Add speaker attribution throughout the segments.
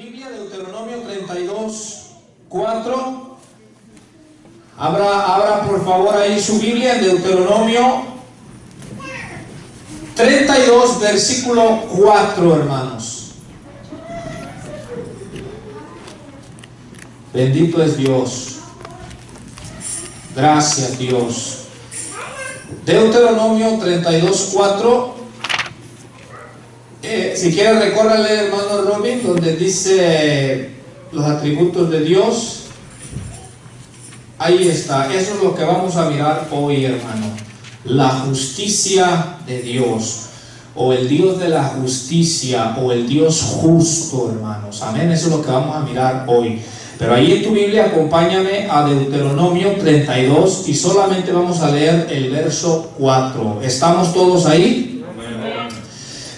Speaker 1: Biblia, Deuteronomio 32:4. Abra por favor ahí su Biblia en Deuteronomio 32, versículo 4, hermanos. Bendito es Dios. Gracias, Dios. Deuteronomio 32:4. Si quiere recórrale, hermano Robin, donde dice los atributos de Dios. Ahí está. Eso es lo que vamos a mirar hoy, hermano. La justicia de Dios, o el Dios de la justicia, o el Dios justo, hermanos. Amén. Eso es lo que vamos a mirar hoy. Pero ahí en tu Biblia acompáñame a Deuteronomio 32 y solamente vamos a leer el verso 4. ¿Estamos todos ahí?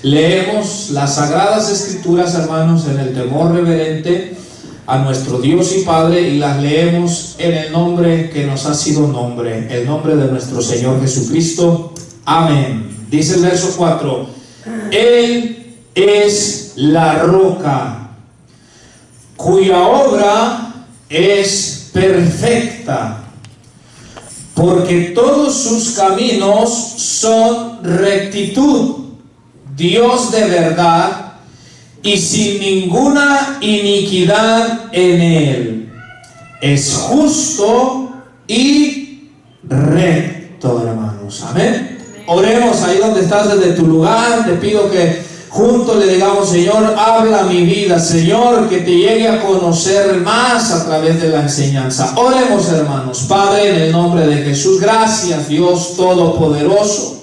Speaker 1: Leemos las Sagradas Escrituras, hermanos, en el temor reverente a nuestro Dios y Padre, y las leemos en el nombre que nos ha sido nombre, el nombre de nuestro Señor Jesucristo. Amén. Dice el verso 4: Él es la roca, cuya obra es perfecta, porque todos sus caminos son rectitud. Dios de verdad y sin ninguna iniquidad en él. Es justo y recto, hermanos. Amén. Oremos ahí donde estás, desde tu lugar. Te pido que juntos le digamos: Señor, habla mi vida, Señor, que te llegue a conocer más a través de la enseñanza. Oremos, hermanos. Padre, en el nombre de Jesús, gracias, Dios Todopoderoso.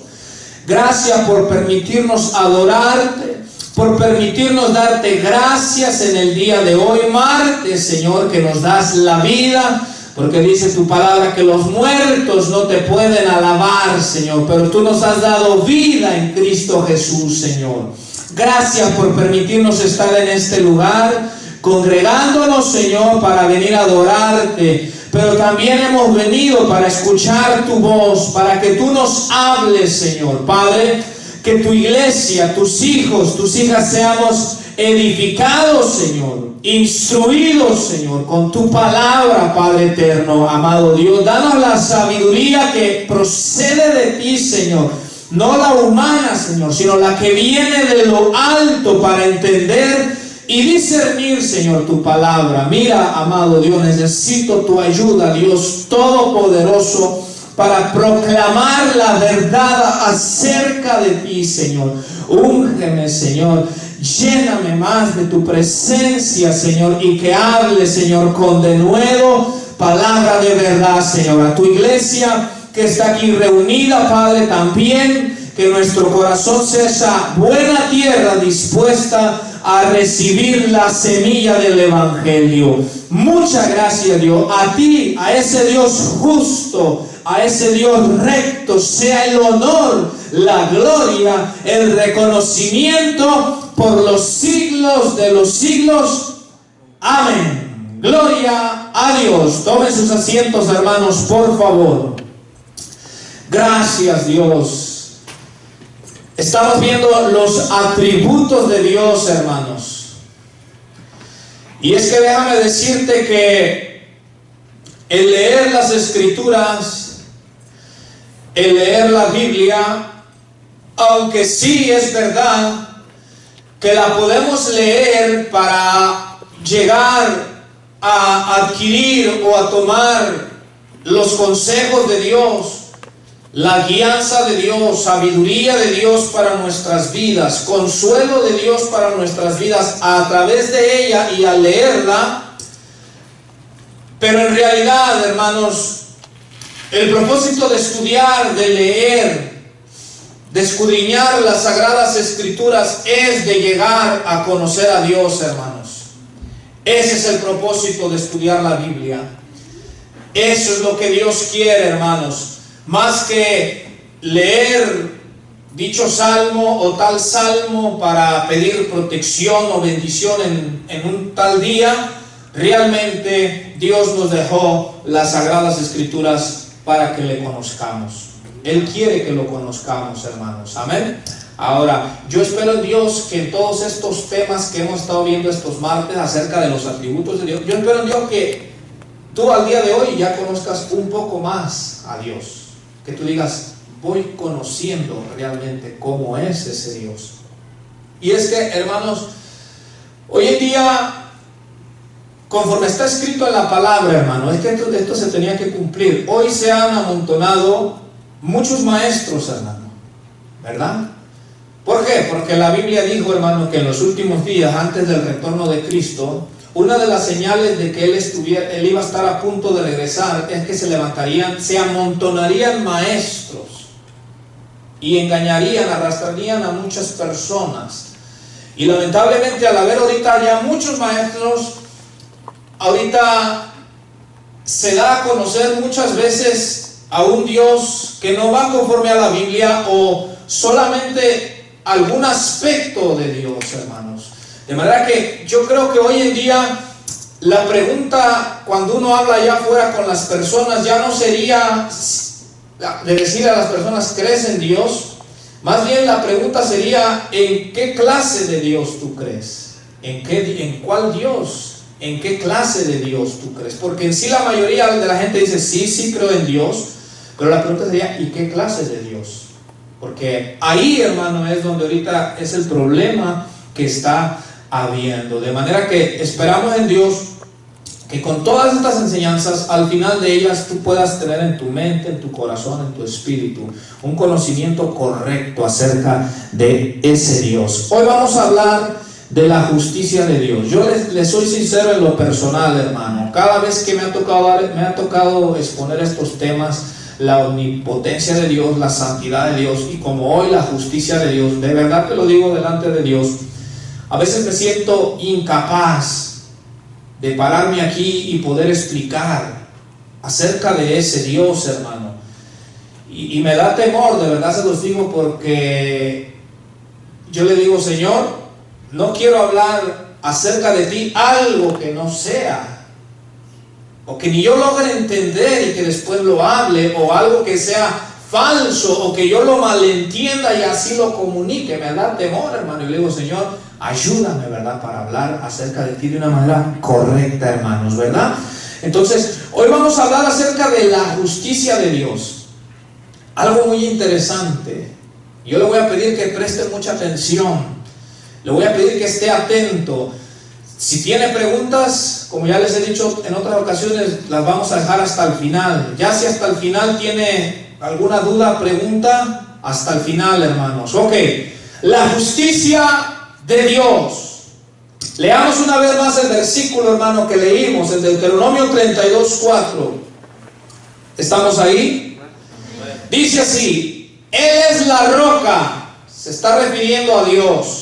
Speaker 1: Gracias por permitirnos adorarte, por permitirnos darte gracias en el día de hoy, martes, Señor, que nos das la vida, porque dice tu palabra que los muertos no te pueden alabar, Señor, pero tú nos has dado vida en Cristo Jesús, Señor. Gracias por permitirnos estar en este lugar, congregándonos, Señor, para venir a adorarte. Pero también hemos venido para escuchar tu voz, para que tú nos hables, Señor. Padre, que tu iglesia, tus hijos, tus hijas seamos edificados, Señor, instruidos, Señor, con tu palabra, Padre eterno, amado Dios. Danos la sabiduría que procede de ti, Señor, no la humana, Señor, sino la que viene de lo alto, para entender y discernir, Señor, tu palabra. Mira, amado Dios, necesito tu ayuda, Dios Todopoderoso, para proclamar la verdad acerca de ti, Señor. Úngeme, Señor, lléname más de tu presencia, Señor, y que hable, Señor, con denuedo palabra de verdad, Señor. A tu iglesia que está aquí reunida, Padre, también que nuestro corazón sea esa buena tierra dispuesta a recibir la semilla del Evangelio. Muchas gracias, Dios. A ti, a ese Dios justo, a ese Dios recto, sea el honor, la gloria, el reconocimiento por los siglos de los siglos. Amén. Gloria a Dios. Tomen sus asientos, hermanos, por favor. Gracias, Dios. Estamos viendo los atributos de Dios, hermanos. Y es que déjame decirte que el leer las Escrituras, el leer la Biblia, aunque sí es verdad que la podemos leer para llegar a adquirir o a tomar los consejos de Dios, la guianza de Dios, sabiduría de Dios para nuestras vidas, consuelo de Dios para nuestras vidas a través de ella y al leerla. Pero en realidad, hermanos, el propósito de estudiar, de leer, de escudriñar las Sagradas Escrituras es de llegar a conocer a Dios, hermanos. Ese es el propósito de estudiar la Biblia. Eso es lo que Dios quiere, hermanos. Más que leer dicho salmo o tal salmo para pedir protección o bendición en un tal día, realmente Dios nos dejó las Sagradas Escrituras para que le conozcamos. Él quiere que lo conozcamos, hermanos. Amén. Ahora, yo espero en Dios que en todos estos temas que hemos estado viendo estos martes acerca de los atributos de Dios, yo espero en Dios que tú al día de hoy ya conozcas un poco más a Dios, que tú digas, voy conociendo realmente cómo es ese Dios. Y es que, hermanos, hoy en día, conforme está escrito en la palabra, hermano, es que esto se tenía que cumplir. Hoy se han amontonado muchos maestros, hermano, ¿verdad? ¿Por qué? Porque la Biblia dijo, hermano, que en los últimos días, antes del retorno de Cristo, una de las señales de que Él iba a estar a punto de regresar es que se amontonarían maestros y engañarían, arrastrarían a muchas personas. Y lamentablemente, al haber ahorita ya muchos maestros, ahorita se da a conocer muchas veces a un Dios que no va conforme a la Biblia, o solamente algún aspecto de Dios, hermanos. De manera que yo creo que hoy en día la pregunta, cuando uno habla allá afuera con las personas, ya no sería de decir a las personas, ¿crees en Dios? Más bien la pregunta sería, ¿en qué clase de Dios tú crees? ¿En cuál Dios? ¿En qué clase de Dios tú crees? Porque en sí la mayoría de la gente dice, sí creo en Dios, pero la pregunta sería, ¿y qué clase de Dios? Porque ahí, hermano, es donde ahorita es el problema que está habiendo. De manera que esperamos en Dios que con todas estas enseñanzas, al final de ellas, tú puedas tener en tu mente, en tu corazón, en tu espíritu, un conocimiento correcto acerca de ese Dios. Hoy vamos a hablar de la justicia de Dios. Yo les soy sincero en lo personal, hermano. Cada vez que me ha tocado exponer estos temas, la omnipotencia de Dios, la santidad de Dios, y como hoy la justicia de Dios, de verdad te lo digo delante de Dios, a veces me siento incapaz de pararme aquí y poder explicar acerca de ese Dios, hermano. Y me da temor, de verdad se los digo, porque yo le digo, Señor, no quiero hablar acerca de ti algo que no sea, o que ni yo logre entender y que después lo hable, o algo que sea falso, o que yo lo malentienda y así lo comunique. Me da temor, hermano. Y le digo, Señor, ayúdame, ¿verdad?, para hablar acerca de ti de una manera correcta, hermanos, ¿verdad? Entonces, hoy vamos a hablar acerca de la justicia de Dios. Algo muy interesante. Yo le voy a pedir que preste mucha atención. Le voy a pedir que esté atento. Si tiene preguntas, como ya les he dicho en otras ocasiones, las vamos a dejar hasta el final. Ya si hasta el final tiene alguna duda, pregunta, hasta el final, hermanos. Ok, la justicia de Dios. Leamos una vez más el versículo, hermano, que leímos, en Deuteronomio 32:4. ¿Estamos ahí? Dice así: Él es la roca, se está refiriendo a Dios,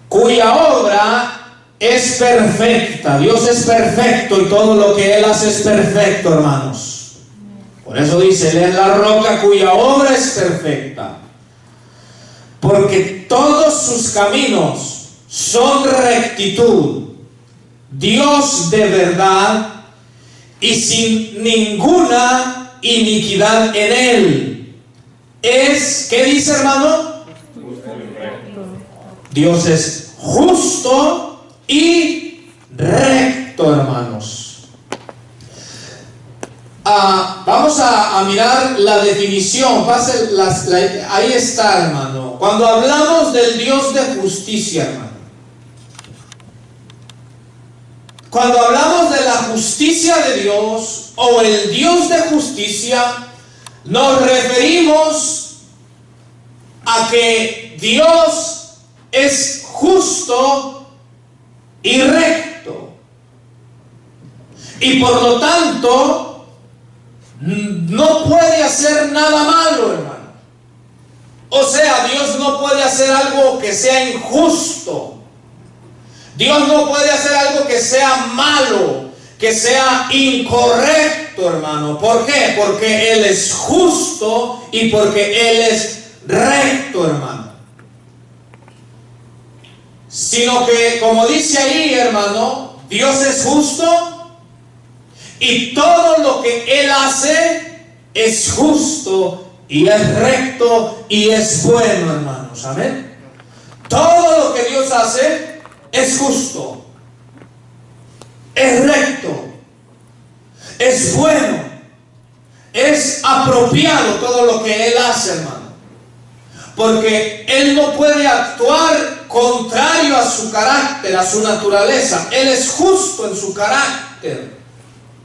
Speaker 1: cuya obra es perfecta. Dios es perfecto y todo lo que Él hace es perfecto, hermanos. Por eso dice, Él es la roca cuya obra es perfecta, porque todos sus caminos son rectitud, Dios de verdad y sin ninguna iniquidad en Él. Es, ¿qué dice, hermano? Dios es justo y recto, hermanos. Vamos a mirar la definición. Ahí está, hermano. Cuando hablamos del Dios de justicia, hermano, cuando hablamos de la justicia de Dios o el Dios de justicia, nos referimos a que Dios es justo y recto, y por lo tanto no puede hacer nada malo, hermano. O sea, Dios no puede hacer algo que sea injusto. Dios no puede hacer algo que sea malo, que sea incorrecto, hermano. ¿Por qué? Porque Él es justo y porque Él es recto, hermano. Sino que, como dice ahí, hermano, Dios es justo y todo lo que Él hace es justo y es recto y es bueno, hermanos. Amén. Todo lo que Dios hace es justo, es recto, es bueno, es apropiado todo lo que Él hace, hermano. Porque Él no puede actuar contrario a su carácter, a su naturaleza. Él es justo en su carácter.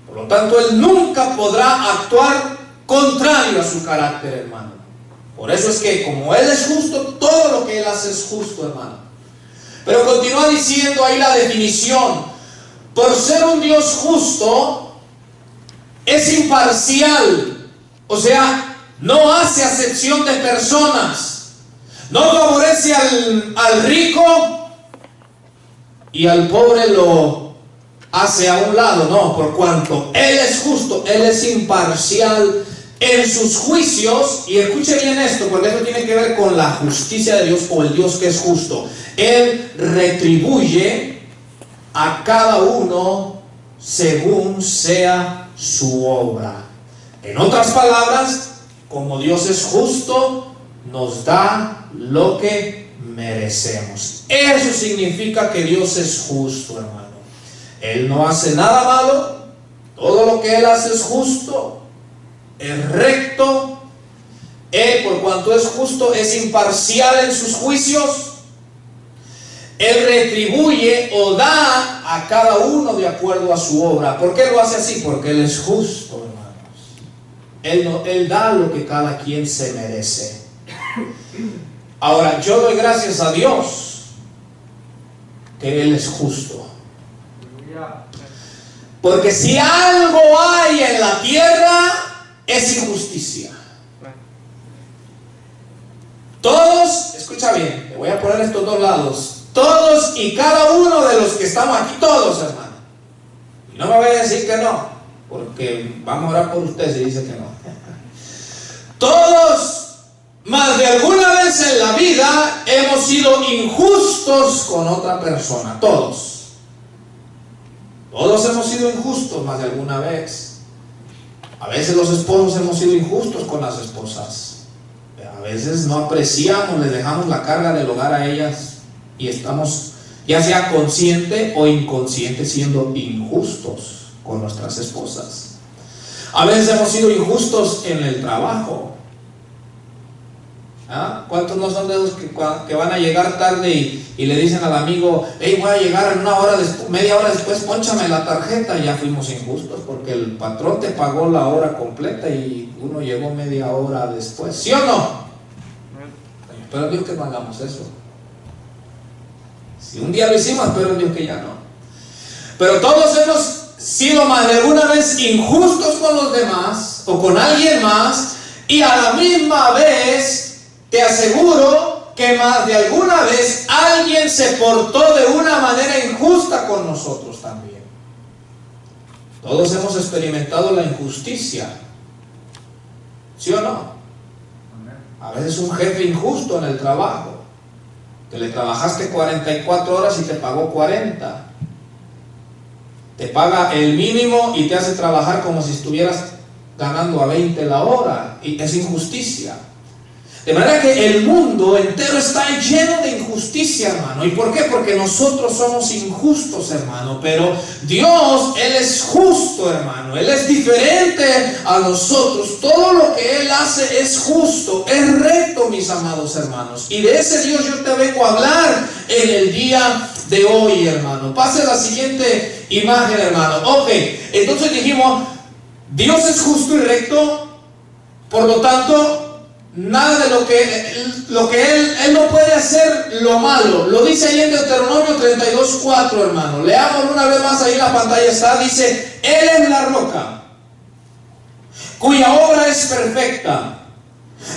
Speaker 1: Por lo tanto, Él nunca podrá actuar contrario a su carácter, hermano. Por eso es que como Él es justo, todo lo que Él hace es justo, hermano. Pero continúa diciendo ahí la definición. Por ser un Dios justo, es imparcial. O sea, no hace acepción de personas. No favorece al rico y al pobre lo hace a un lado. No, por cuanto Él es justo, Él es imparcial en sus juicios. Y escuche bien esto, porque esto tiene que ver con la justicia de Dios, o el Dios que es justo. Él retribuye a cada uno según sea su obra. En otras palabras, como Dios es justo, nos da lo que merecemos. Eso significa que Dios es justo, hermano. Él no hace nada malo. Todo lo que Él hace es justo, es recto. Él, por cuanto es justo, es imparcial en sus juicios. Él retribuye o da a cada uno de acuerdo a su obra. ¿Por qué lo hace así? Porque Él es justo, hermanos. Él da lo que cada quien se merece. Ahora, yo doy gracias a Dios que Él es justo. Porque si algo hay en la tierra, es injusticia. Todos, escucha bien, te voy a poner estos dos lados. Todos y cada uno de los que estamos aquí, todos, hermano. Y no me voy a decir que no, porque vamos a orar por usted si dice que no. Todos, más de alguna vez en la vida, hemos sido injustos con otra persona. Todos. Todos hemos sido injustos más de alguna vez. A veces los esposos hemos sido injustos con las esposas. A veces no apreciamos, les dejamos la carga del hogar a ellas y estamos, ya sea consciente o inconsciente, siendo injustos con nuestras esposas. A veces hemos sido injustos en el trabajo. ¿Ah? ¿Cuántos no son de esos que van a llegar tarde y le dicen al amigo, hey, voy a llegar en una hora después, media hora después, pónchame la tarjeta? Ya fuimos injustos porque el patrón te pagó la hora completa y uno llegó media hora después. ¿Sí o no? Espero Dios que no hagamos eso. Si un día lo hicimos, espero Dios que ya no. Pero todos hemos sido más de alguna vez injustos con los demás o con alguien más, y a la misma vez te aseguro que más de alguna vez alguien se portó de una manera injusta con nosotros también. Todos hemos experimentado la injusticia. ¿Sí o no? A veces un jefe injusto en el trabajo, que le trabajaste 44 horas y te pagó 40. Te paga el mínimo y te hace trabajar como si estuvieras ganando a 20 la hora. Y es injusticia. De manera que el mundo entero está lleno de injusticia, hermano. ¿Y por qué? Porque nosotros somos injustos, hermano. Pero Dios, Él es justo, hermano. Él es diferente a nosotros. Todo lo que Él hace es justo, es recto, mis amados hermanos. Y de ese Dios yo te vengo a hablar en el día de hoy, hermano. Pase la siguiente imagen, hermano. Ok, entonces dijimos, Dios es justo y recto. Por lo tanto, nada de lo que él no puede hacer lo malo. Lo dice ahí en Deuteronomio 32:4, hermano. Leamos una vez más, ahí en la pantalla está. Dice, Él es la roca, cuya obra es perfecta,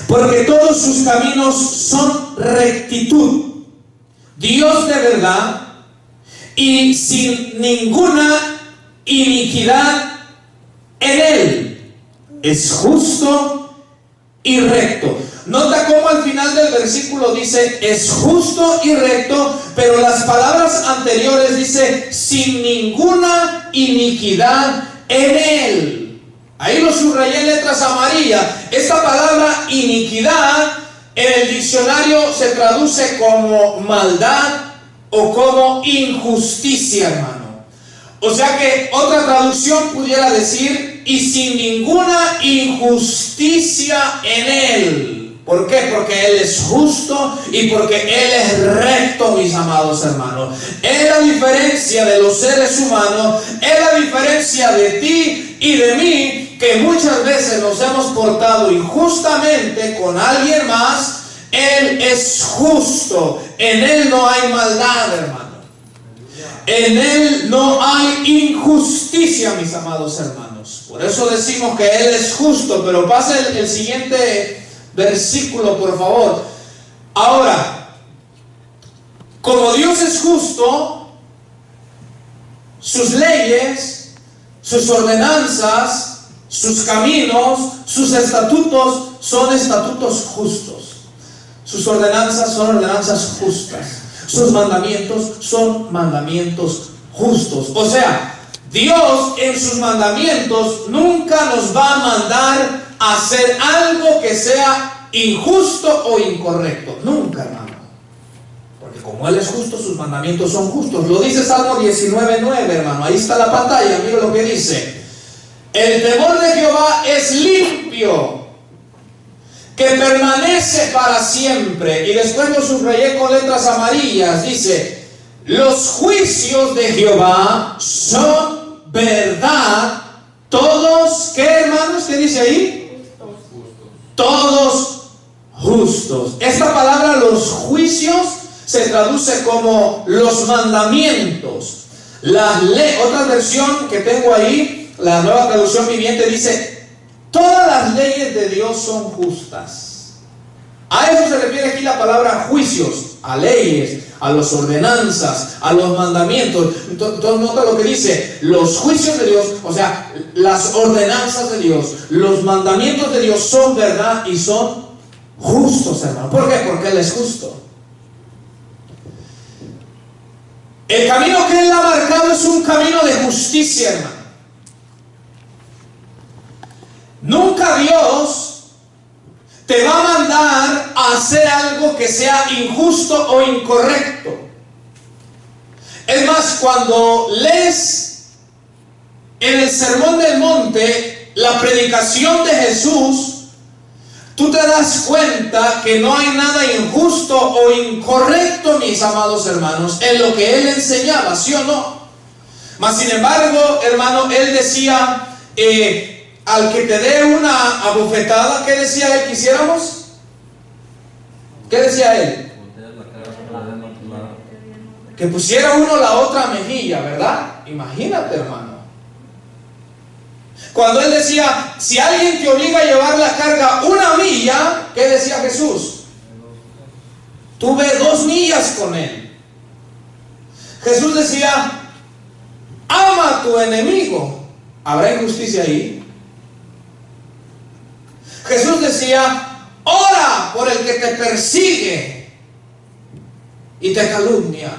Speaker 1: porque todos sus caminos son rectitud. Dios de verdad y sin ninguna iniquidad en Él. Es justo y recto. Nota cómo al final del versículo dice es justo y recto, pero las palabras anteriores dice sin ninguna iniquidad en Él. Ahí lo subrayé en letras amarillas. Esta palabra iniquidad en el diccionario se traduce como maldad o como injusticia, hermano. O sea que otra traducción pudiera decir, y sin ninguna injusticia en él. ¿Por qué? Porque Él es justo y porque Él es recto, mis amados hermanos. Es la diferencia de los seres humanos, es la diferencia de ti y de mí, que muchas veces nos hemos portado injustamente con alguien más. Él es justo, en Él no hay maldad, hermano. En Él no hay injusticia, mis amados hermanos. Por eso decimos que Él es justo, pero pasa el siguiente versículo, por favor. Ahora, como Dios es justo, sus leyes, sus ordenanzas, sus caminos, sus estatutos son estatutos justos. Sus ordenanzas son ordenanzas justas. Sus mandamientos son mandamientos justos. O sea, Dios en sus mandamientos nunca nos va a mandar a hacer algo que sea injusto o incorrecto. Nunca, hermano. Porque como Él es justo, sus mandamientos son justos. Lo dice Salmo 19:9, hermano. Ahí está la pantalla, mira lo que dice. El temor de Jehová es limpio, que permanece para siempre. Y después lo subrayé con letras amarillas. Dice, los juicios de Jehová son verdad. Todos, ¿qué, hermanos? ¿Qué dice ahí? Todos justos. Esta palabra, los juicios, se traduce como los mandamientos. Otra versión que tengo ahí, la Nueva Traducción Viviente, dice, todas las leyes de Dios son justas. A eso se refiere aquí la palabra juicios, a leyes, a las ordenanzas, a los mandamientos. Entonces nota lo que dice, los juicios de Dios, o sea, las ordenanzas de Dios, los mandamientos de Dios son verdad y son justos, hermano. ¿Por qué? Porque Él es justo. El camino que Él ha marcado es un camino de justicia, hermano. Nunca Dios te va a mandar a hacer algo que sea injusto o incorrecto. Es más, cuando lees en el Sermón del Monte la predicación de Jesús, tú te das cuenta que no hay nada injusto o incorrecto, mis amados hermanos, en lo que Él enseñaba, ¿sí o no? Mas sin embargo, hermano, Él decía, al que te dé una abofetada, ¿qué decía Él que hiciéramos? ¿Qué decía Él? Que pusiera uno la otra mejilla, ¿verdad? Imagínate, hermano. Cuando Él decía, si alguien te obliga a llevar la carga 1 milla, ¿qué decía Jesús? Tú ve 2 millas con Él. Jesús decía, ama a tu enemigo. ¿Habrá injusticia ahí? Jesús decía, ora por el que te persigue y te calumnia.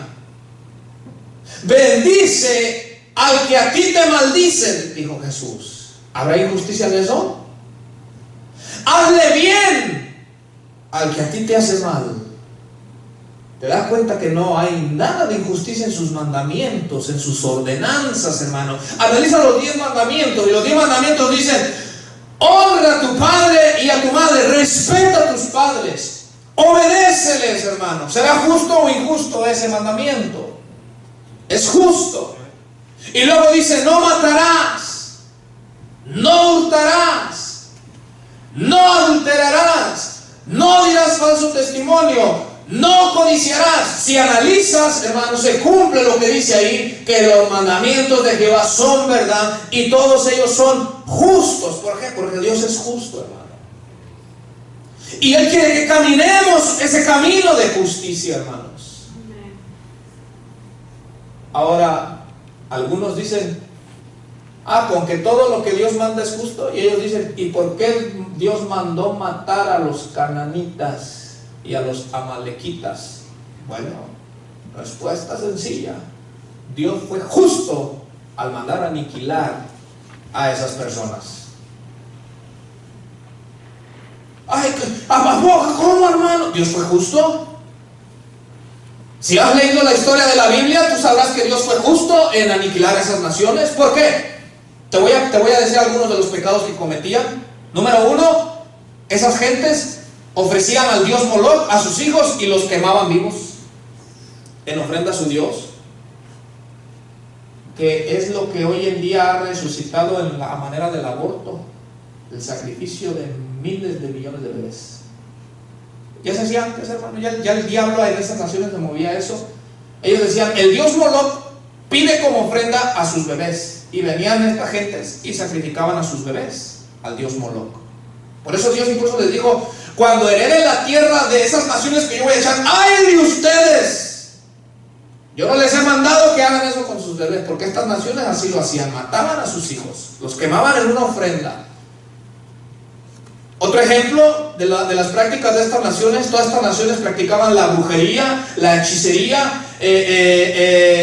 Speaker 1: Bendice al que a ti te maldice, dijo Jesús. ¿Habrá injusticia en eso? Hazle bien al que a ti te hace mal. ¿Te das cuenta que no hay nada de injusticia en sus mandamientos, en sus ordenanzas, hermano? Analiza los 10 mandamientos y los 10 mandamientos dicen, honra a tu padre y a tu madre, respeta a tus padres, obedéceles, hermano. ¿Será justo o injusto ese mandamiento? Es justo. Y luego dice, no matarás, no hurtarás, no adulterarás, no dirás falso testimonio, no codiciarás. Si analizas, hermano, se cumple lo que dice ahí, que los mandamientos de Jehová son verdad y todos ellos son justos. ¿Por qué? Porque Dios es justo, hermano. Y Él quiere que caminemos ese camino de justicia, hermanos. Ahora, algunos dicen, con que todo lo que Dios manda es justo. Y ellos dicen, ¿y por qué Dios mandó matar a los cananitas y a los amalequitas? Bueno, respuesta sencilla. Dios fue justo al mandar aniquilar a esas personas. Ay, ¿cómo, hermano? Dios fue justo. Si has leído la historia de la Biblia, tú sabrás que Dios fue justo en aniquilar a esas naciones. ¿Por qué? Te voy a decir algunos de los pecados que cometían. Número uno, esas gentes ofrecían al dios Moloch a sus hijos y los quemaban vivos en ofrenda a su dios, que es lo que hoy en día ha resucitado en la manera del aborto, el sacrificio de miles de millones de bebés. Ya se hacía antes, hermano, ya el diablo en esas naciones se movía eso. Ellos decían, el dios Moloch pide como ofrenda a sus bebés, y venían estas gentes y sacrificaban a sus bebés al dios Moloch. Por eso Dios incluso les dijo, cuando hereden la tierra de esas naciones que yo voy a echar, ¡ay de ustedes! Yo no les he mandado que hagan eso con sus bebés, porque estas naciones así lo hacían, mataban a sus hijos, los quemaban en una ofrenda. Otro ejemplo de las prácticas de estas naciones, todas estas naciones practicaban la brujería, la hechicería,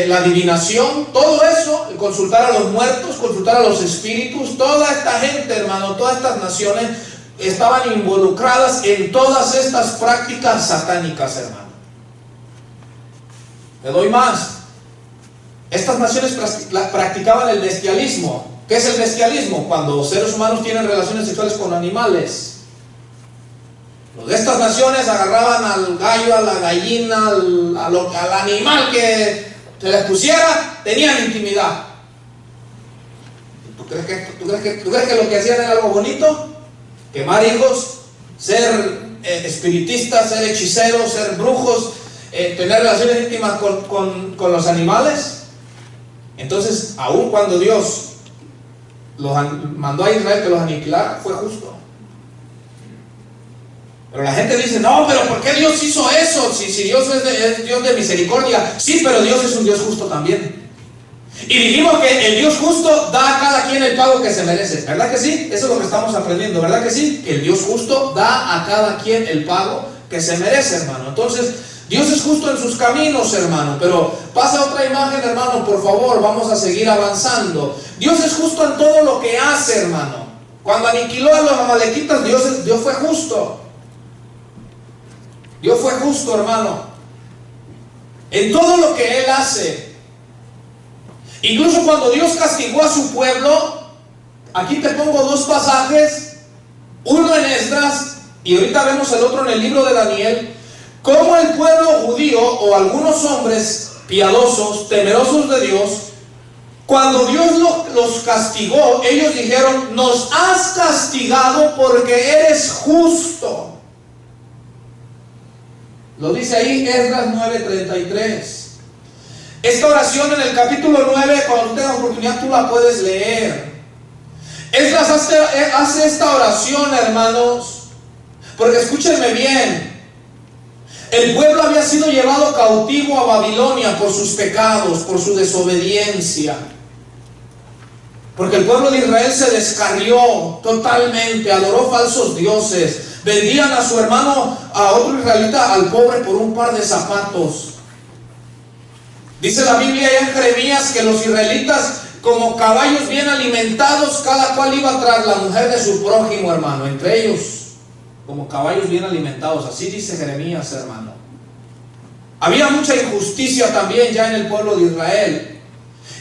Speaker 1: la adivinación, todo eso, consultar a los muertos, consultar a los espíritus. Toda esta gente, hermano, todas estas naciones estaban involucradas en todas estas prácticas satánicas, hermano. Le doy más. Estas naciones practicaban el bestialismo. ¿Qué es el bestialismo? Cuando seres humanos tienen relaciones sexuales con animales. Los de estas naciones agarraban al gallo, a la gallina, al animal que se les pusiera, tenían intimidad. ¿Tú crees que lo que hacían era algo bonito? Quemar hijos, ser espiritistas, ser hechiceros, ser brujos, tener relaciones íntimas con los animales. Entonces, aun cuando Dios mandó a Israel que los aniquilara, fue justo. Pero la gente dice, no, pero ¿por qué Dios hizo eso? Si Dios es Dios de misericordia. Sí, pero Dios es un Dios justo también. Y dijimos que el Dios justo da a cada quien el pago que se merece. ¿Verdad que sí? Eso es lo que estamos aprendiendo. ¿Verdad que sí? Que el Dios justo da a cada quien el pago que se merece, hermano. Entonces, Dios es justo en sus caminos, hermano. Pero pasa otra imagen, hermano, por favor. Vamos a seguir avanzando. Dios es justo en todo lo que hace, hermano. Cuando aniquiló a los amalequitas, Dios fue justo. Dios fue justo, hermano, en todo lo que Él hace. Incluso cuando Dios castigó a su pueblo, aquí te pongo dos pasajes, uno en Esdras y ahorita vemos el otro en el libro de Daniel, cómo el pueblo judío o algunos hombres piadosos, temerosos de Dios, cuando Dios los castigó, ellos dijeron, nos has castigado porque eres justo. Lo dice ahí Esdras 9:33. Esta oración en el capítulo 9, cuando tengas oportunidad tú la puedes leer. Esdras hace esta oración, hermanos, porque escúchenme bien. El pueblo había sido llevado cautivo a Babilonia por sus pecados, por su desobediencia. Porque el pueblo de Israel se descarrió totalmente, adoró falsos dioses. Vendían a su hermano, a otro israelita, al pobre por un par de zapatos. Dice la Biblia en Jeremías que los israelitas, como caballos bien alimentados, cada cual iba tras la mujer de su prójimo, hermano. Entre ellos, como caballos bien alimentados. Así dice Jeremías, hermano. Había mucha injusticia también ya en el pueblo de Israel.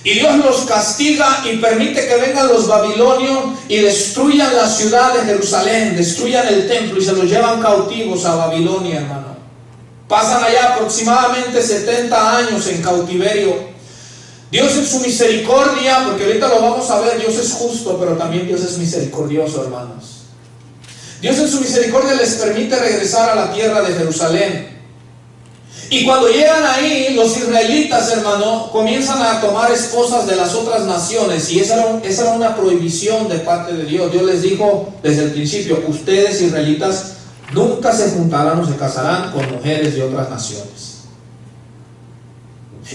Speaker 1: Y Dios los castiga y permite que vengan los babilonios y destruyan la ciudad de Jerusalén, destruyan el templo y se los llevan cautivos a Babilonia, hermano. Pasan allá aproximadamente 70 años en cautiverio. Dios en su misericordia, porque ahorita lo vamos a ver, Dios es justo, pero también Dios es misericordioso, hermanos. Dios en su misericordia les permite regresar a la tierra de Jerusalén. Y cuando llegan ahí, los israelitas, hermano, comienzan a tomar esposas de las otras naciones. Y esa era una prohibición de parte de Dios. Dios les dijo desde el principio, ustedes israelitas nunca se juntarán o se casarán con mujeres de otras naciones.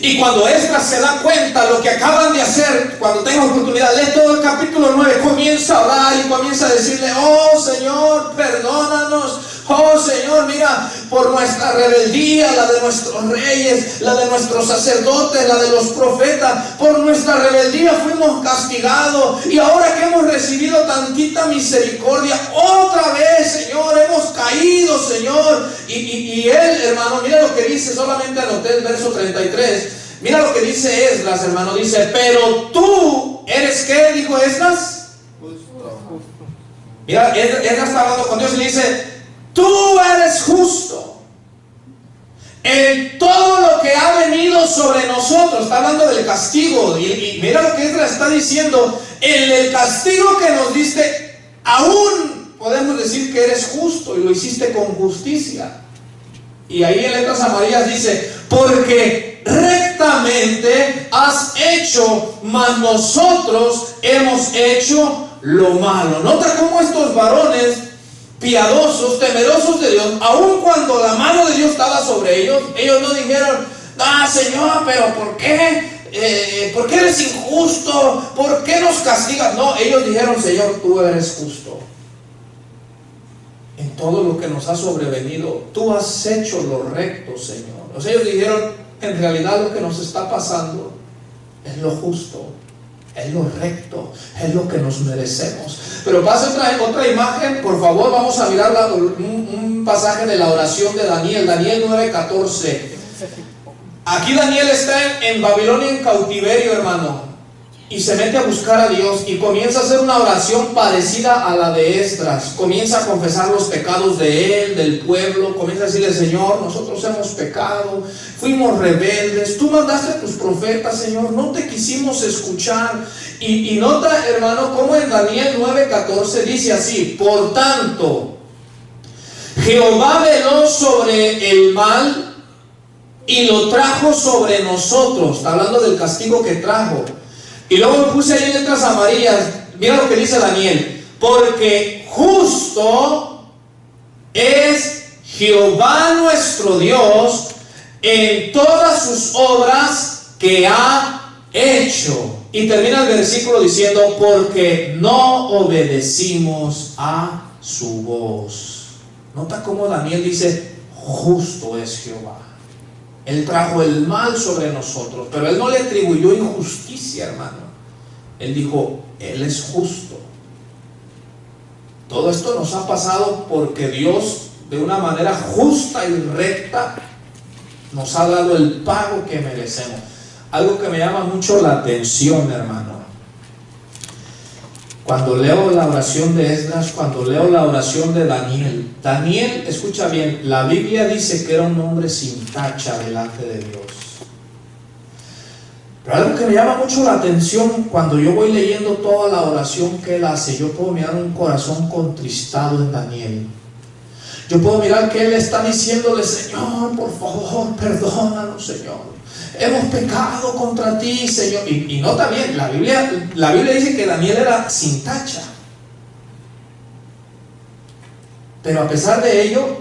Speaker 1: Y cuando Esdras se da cuenta lo que acaban de hacer, cuando tenga oportunidad, lee todo el capítulo 9, comienza a orar y comienza a decirle, oh Señor, perdónanos, Oh Señor, mira, por nuestra rebeldía, la de nuestros reyes, la de nuestros sacerdotes, la de los profetas, por nuestra rebeldía fuimos castigados, y ahora que hemos recibido tantita misericordia, otra vez, Señor, hemos caído, Señor. Y él, hermano, mira lo que dice, solamente anoté el verso 33. Mira lo que dice Esdras, hermano, dice: pero tú eres, ¿qué dijo Esdras? Justo. Mira, Esdras está hablando con Dios y le dice: tú eres justo en todo lo que ha venido sobre nosotros. Está hablando del castigo. Y mira lo que Esdras está diciendo: en el castigo que nos diste, aún podemos decir que eres justo y lo hiciste con justicia. Y ahí en letras amarillas dice: porque rectamente has hecho, mas nosotros hemos hecho lo malo. Nota cómo estos varones piadosos, temerosos de Dios, aun cuando la mano de Dios estaba sobre ellos, ellos no dijeron: ah, Señor, pero ¿por qué? ¿Por qué eres injusto? ¿Por qué nos castigas? No, ellos dijeron: Señor, tú eres justo. En todo lo que nos ha sobrevenido, tú has hecho lo recto, Señor. O sea, ellos dijeron: en realidad lo que nos está pasando es lo justo, es lo recto, es lo que nos merecemos. Pero pasa otra imagen, por favor. Vamos a mirar un pasaje de la oración de Daniel, Daniel 9:14. Aquí Daniel está en Babilonia, en cautiverio, hermano, y se mete a buscar a Dios y comienza a hacer una oración parecida a la de Esdras. Comienza a confesar los pecados de él, del pueblo. Comienza a decirle: Señor, nosotros hemos pecado, fuimos rebeldes, tú mandaste a tus profetas, Señor, no te quisimos escuchar. Y nota, hermano, como en Daniel 9:14 dice así: por tanto, Jehová veló sobre el mal y lo trajo sobre nosotros. Está hablando del castigo que trajo. Y luego puse ahí en letras amarillas, mira lo que dice Daniel: porque justo es Jehová nuestro Dios en todas sus obras que ha hecho. Y termina el versículo diciendo: porque no obedecimos a su voz. Nota cómo Daniel dice: justo es Jehová. Él trajo el mal sobre nosotros, pero él no le atribuyó injusticia, hermano. Él dijo: él es justo. Todo esto nos ha pasado porque Dios, de una manera justa y recta, nos ha dado el pago que merecemos. Algo que me llama mucho la atención, hermano, cuando leo la oración de Esdras, cuando leo la oración de Daniel. Daniel, escucha bien, la Biblia dice que era un hombre sin tacha delante de Dios. Pero algo que me llama mucho la atención, cuando yo voy leyendo toda la oración que él hace, yo puedo mirar un corazón contristado en Daniel. Yo puedo mirar que él está diciéndole: Señor, por favor, perdónanos, Señor. Hemos pecado contra ti, Señor. Y nota bien, la Biblia dice que Daniel era sin tacha. Pero a pesar de ello,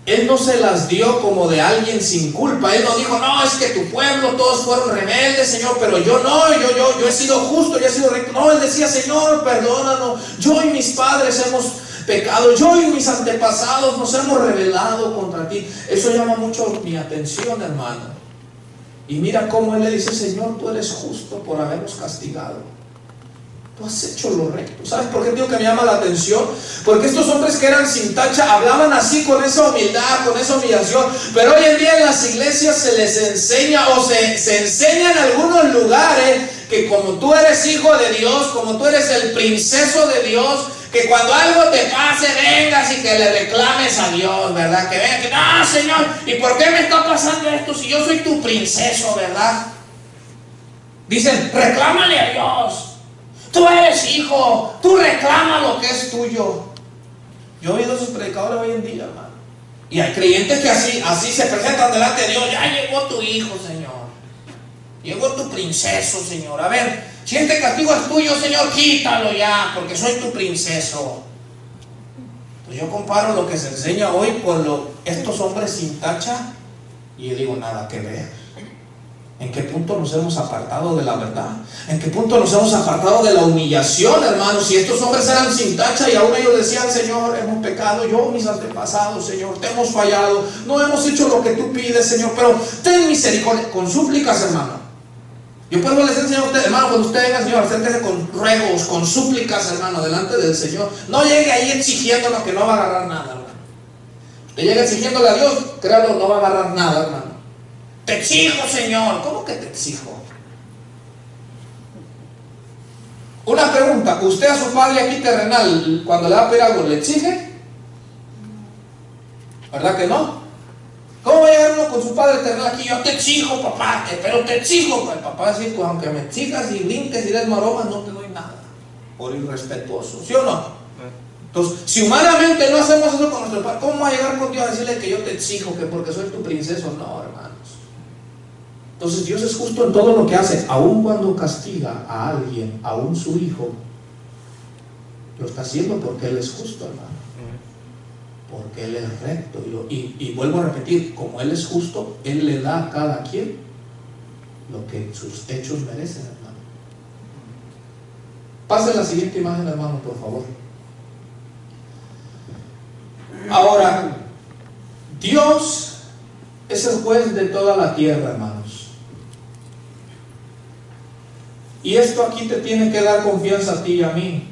Speaker 1: él no se las dio como de alguien sin culpa. Él no dijo: no, es que tu pueblo todos fueron rebeldes, Señor, pero yo no, yo he sido justo, yo he sido recto. No, él decía: Señor, perdónanos, yo y mis padres hemos pecado, yo y mis antepasados nos hemos rebelado contra ti. Eso llama mucho mi atención, hermano. Y mira cómo él le dice: Señor, tú eres justo por habernos castigado. Tú has hecho lo recto. ¿Sabes por qué digo que me llama la atención? Porque estos hombres que eran sin tacha hablaban así, con esa humildad, con esa humillación. Pero hoy en día en las iglesias se les enseña, o se enseña en algunos lugares, que como tú eres hijo de Dios, como tú eres el princeso de Dios, que cuando algo te pase, vengas y que le reclames a Dios, ¿verdad? Que vengas, que no, Señor, ¿y por qué me está pasando esto si yo soy tu princeso, verdad? Dicen: reclámale a Dios. Tú eres hijo, tú reclama lo que es tuyo. Yo he oído a esos predicadores hoy en día, hermano. Y hay creyentes que así se presentan delante de Dios: ya llegó tu hijo, Señor. Llegó tu princeso, Señor. A ver, si este castigo es tuyo, Señor, quítalo ya, porque soy tu princeso. Pues yo comparo lo que se enseña hoy con estos hombres sin tacha, y yo digo: nada que ver. ¿En qué punto nos hemos apartado de la verdad? ¿En qué punto nos hemos apartado de la humillación, hermanos? Si estos hombres eran sin tacha y aún ellos decían: Señor, hemos pecado, yo, mis antepasados, Señor, te hemos fallado, no hemos hecho lo que tú pides, Señor, pero ten misericordia, con súplicas, hermano. Yo puedo decir, Señor, hermano, cuando usted venga, Señor, acérquese con ruegos, con súplicas, hermano, delante del Señor. No llegue ahí exigiendo lo que no va a agarrar nada, hermano. Usted llega exigiéndole a Dios, créalo, no va a agarrar nada, hermano. Te exijo, Señor. ¿Cómo que te exijo? Una pregunta: ¿usted a su padre aquí terrenal, cuando le va a pedir algo, le exige? ¿Verdad que no? ¿Cómo va a llegar uno con su padre terrenal aquí? Yo te exijo, papá, pero te exijo. Pues el papá va a decir: pues aunque me exijas y brinques y des maromas, no te doy nada. Por irrespetuoso, ¿sí o no? Entonces, si humanamente no hacemos eso con nuestro padre, ¿cómo va a llegar con Dios a decirle que yo te exijo, que porque soy tu princeso? No, hermanos. Entonces Dios es justo en todo lo que hace. Aun cuando castiga a alguien, aun su hijo, lo está haciendo porque Él es justo, hermano. Porque Él es recto. Y vuelvo a repetir, como Él es justo, Él le da a cada quien lo que sus hechos merecen, hermano. Pase la siguiente imagen, hermano, por favor. Ahora, Dios es el juez de toda la tierra, hermanos. Y esto aquí te tiene que dar confianza a ti y a mí.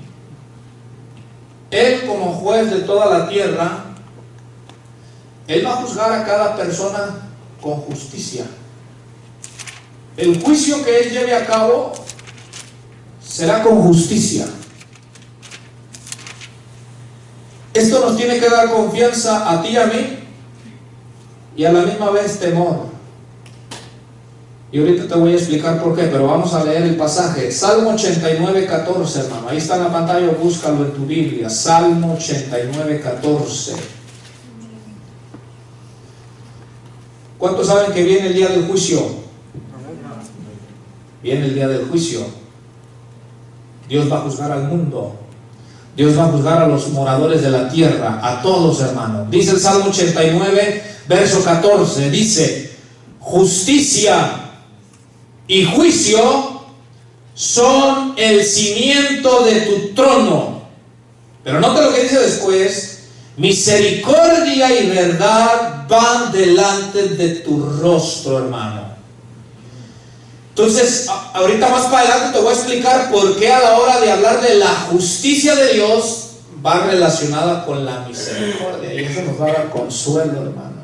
Speaker 1: Él, como juez de toda la tierra, Él va a juzgar a cada persona con justicia. El juicio que Él lleve a cabo será con justicia. Esto nos tiene que dar confianza a ti y a mí, y a la misma vez temor. Y ahorita te voy a explicar por qué, pero vamos a leer el pasaje. Salmo 89, 14, hermano. Ahí está en la pantalla, búscalo en tu Biblia. Salmo 89, 14. ¿Cuántos saben que viene el día del juicio? Viene el día del juicio. Dios va a juzgar al mundo. Dios va a juzgar a los moradores de la tierra, a todos, hermano. Dice el Salmo 89, verso 14, dice: justicia y juicio son el cimiento de tu trono. Pero nota lo que dice después: misericordia y verdad van delante de tu rostro, hermano. Entonces, ahorita más para adelante te voy a explicar por qué a la hora de hablar de la justicia de Dios va relacionada con la misericordia, y eso nos va a dar consuelo, hermano.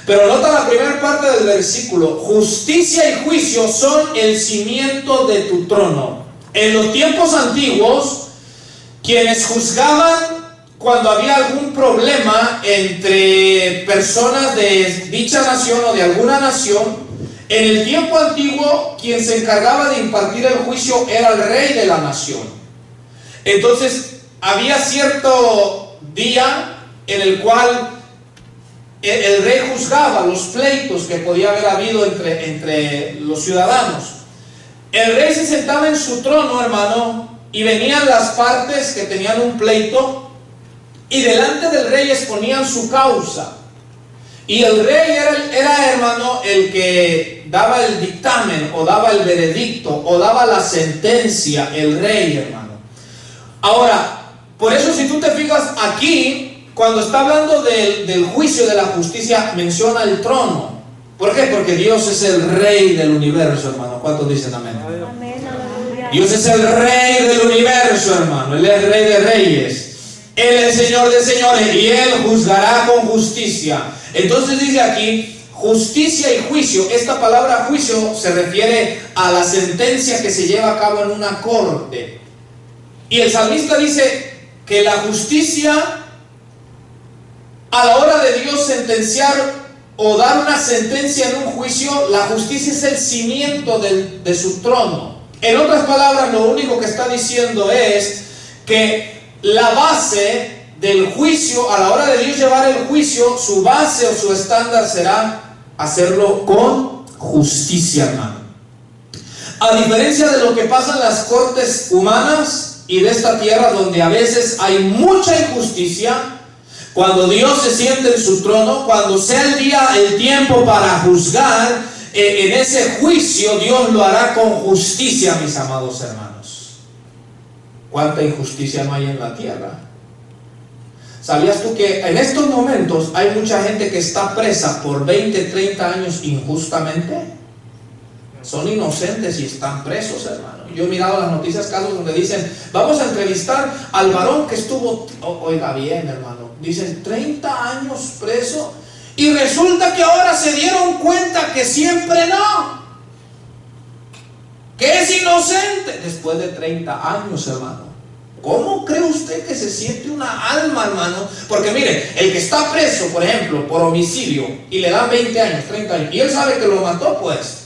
Speaker 1: Pero nota la primera parte del versículo: justicia y juicio son el cimiento de tu trono. En los tiempos antiguos, quienes juzgaban cuando había algún problema entre personas de dicha nación o de alguna nación, en el tiempo antiguo, quien se encargaba de impartir el juicio era el rey de la nación. Entonces, había cierto día en el cual el rey juzgaba los pleitos que podía haber habido entre los ciudadanos. El rey se sentaba en su trono, hermano, y venían las partes que tenían un pleito, y delante del rey exponían su causa. Y el rey era, hermano, el que daba el dictamen, o daba el veredicto, o daba la sentencia, el rey, hermano. Ahora, por eso si tú te fijas aquí, cuando está hablando del juicio, de la justicia, menciona el trono. ¿Por qué? Porque Dios es el rey del universo, hermano. ¿Cuántos dicen amén? Amén. Dios es el rey del universo, hermano. Él es rey de reyes. Él es el Señor de señores, y Él juzgará con justicia. Entonces dice aquí, justicia y juicio. Esta palabra juicio se refiere a la sentencia que se lleva a cabo en una corte. Y el salmista dice que la justicia, a la hora de Dios sentenciar o dar una sentencia en un juicio, la justicia es el cimiento de su trono. En otras palabras, lo único que está diciendo es que la base del juicio, a la hora de Dios llevar el juicio, su base o su estándar será hacerlo con justicia, hermano. A diferencia de lo que pasa en las cortes humanas y de esta tierra, donde a veces hay mucha injusticia, cuando Dios se siente en su trono, cuando sea el día, el tiempo para juzgar, en ese juicio Dios lo hará con justicia, mis amados hermanos. ¿Cuánta injusticia no hay en la tierra? ¿Sabías tú que en estos momentos hay mucha gente que está presa por 20, 30 años injustamente? Son inocentes y están presos, hermano. Yo he mirado las noticias, casos donde dicen, vamos a entrevistar al varón que estuvo, oiga bien, hermano, dicen 30 años preso, y resulta que ahora se dieron cuenta que siempre no, que es inocente después de 30 años, hermano. ¿Cómo cree usted que se siente una alma, hermano? Porque mire, el que está preso, por ejemplo, por homicidio, y le dan 20 años, 30 años, y él sabe que lo mató, pues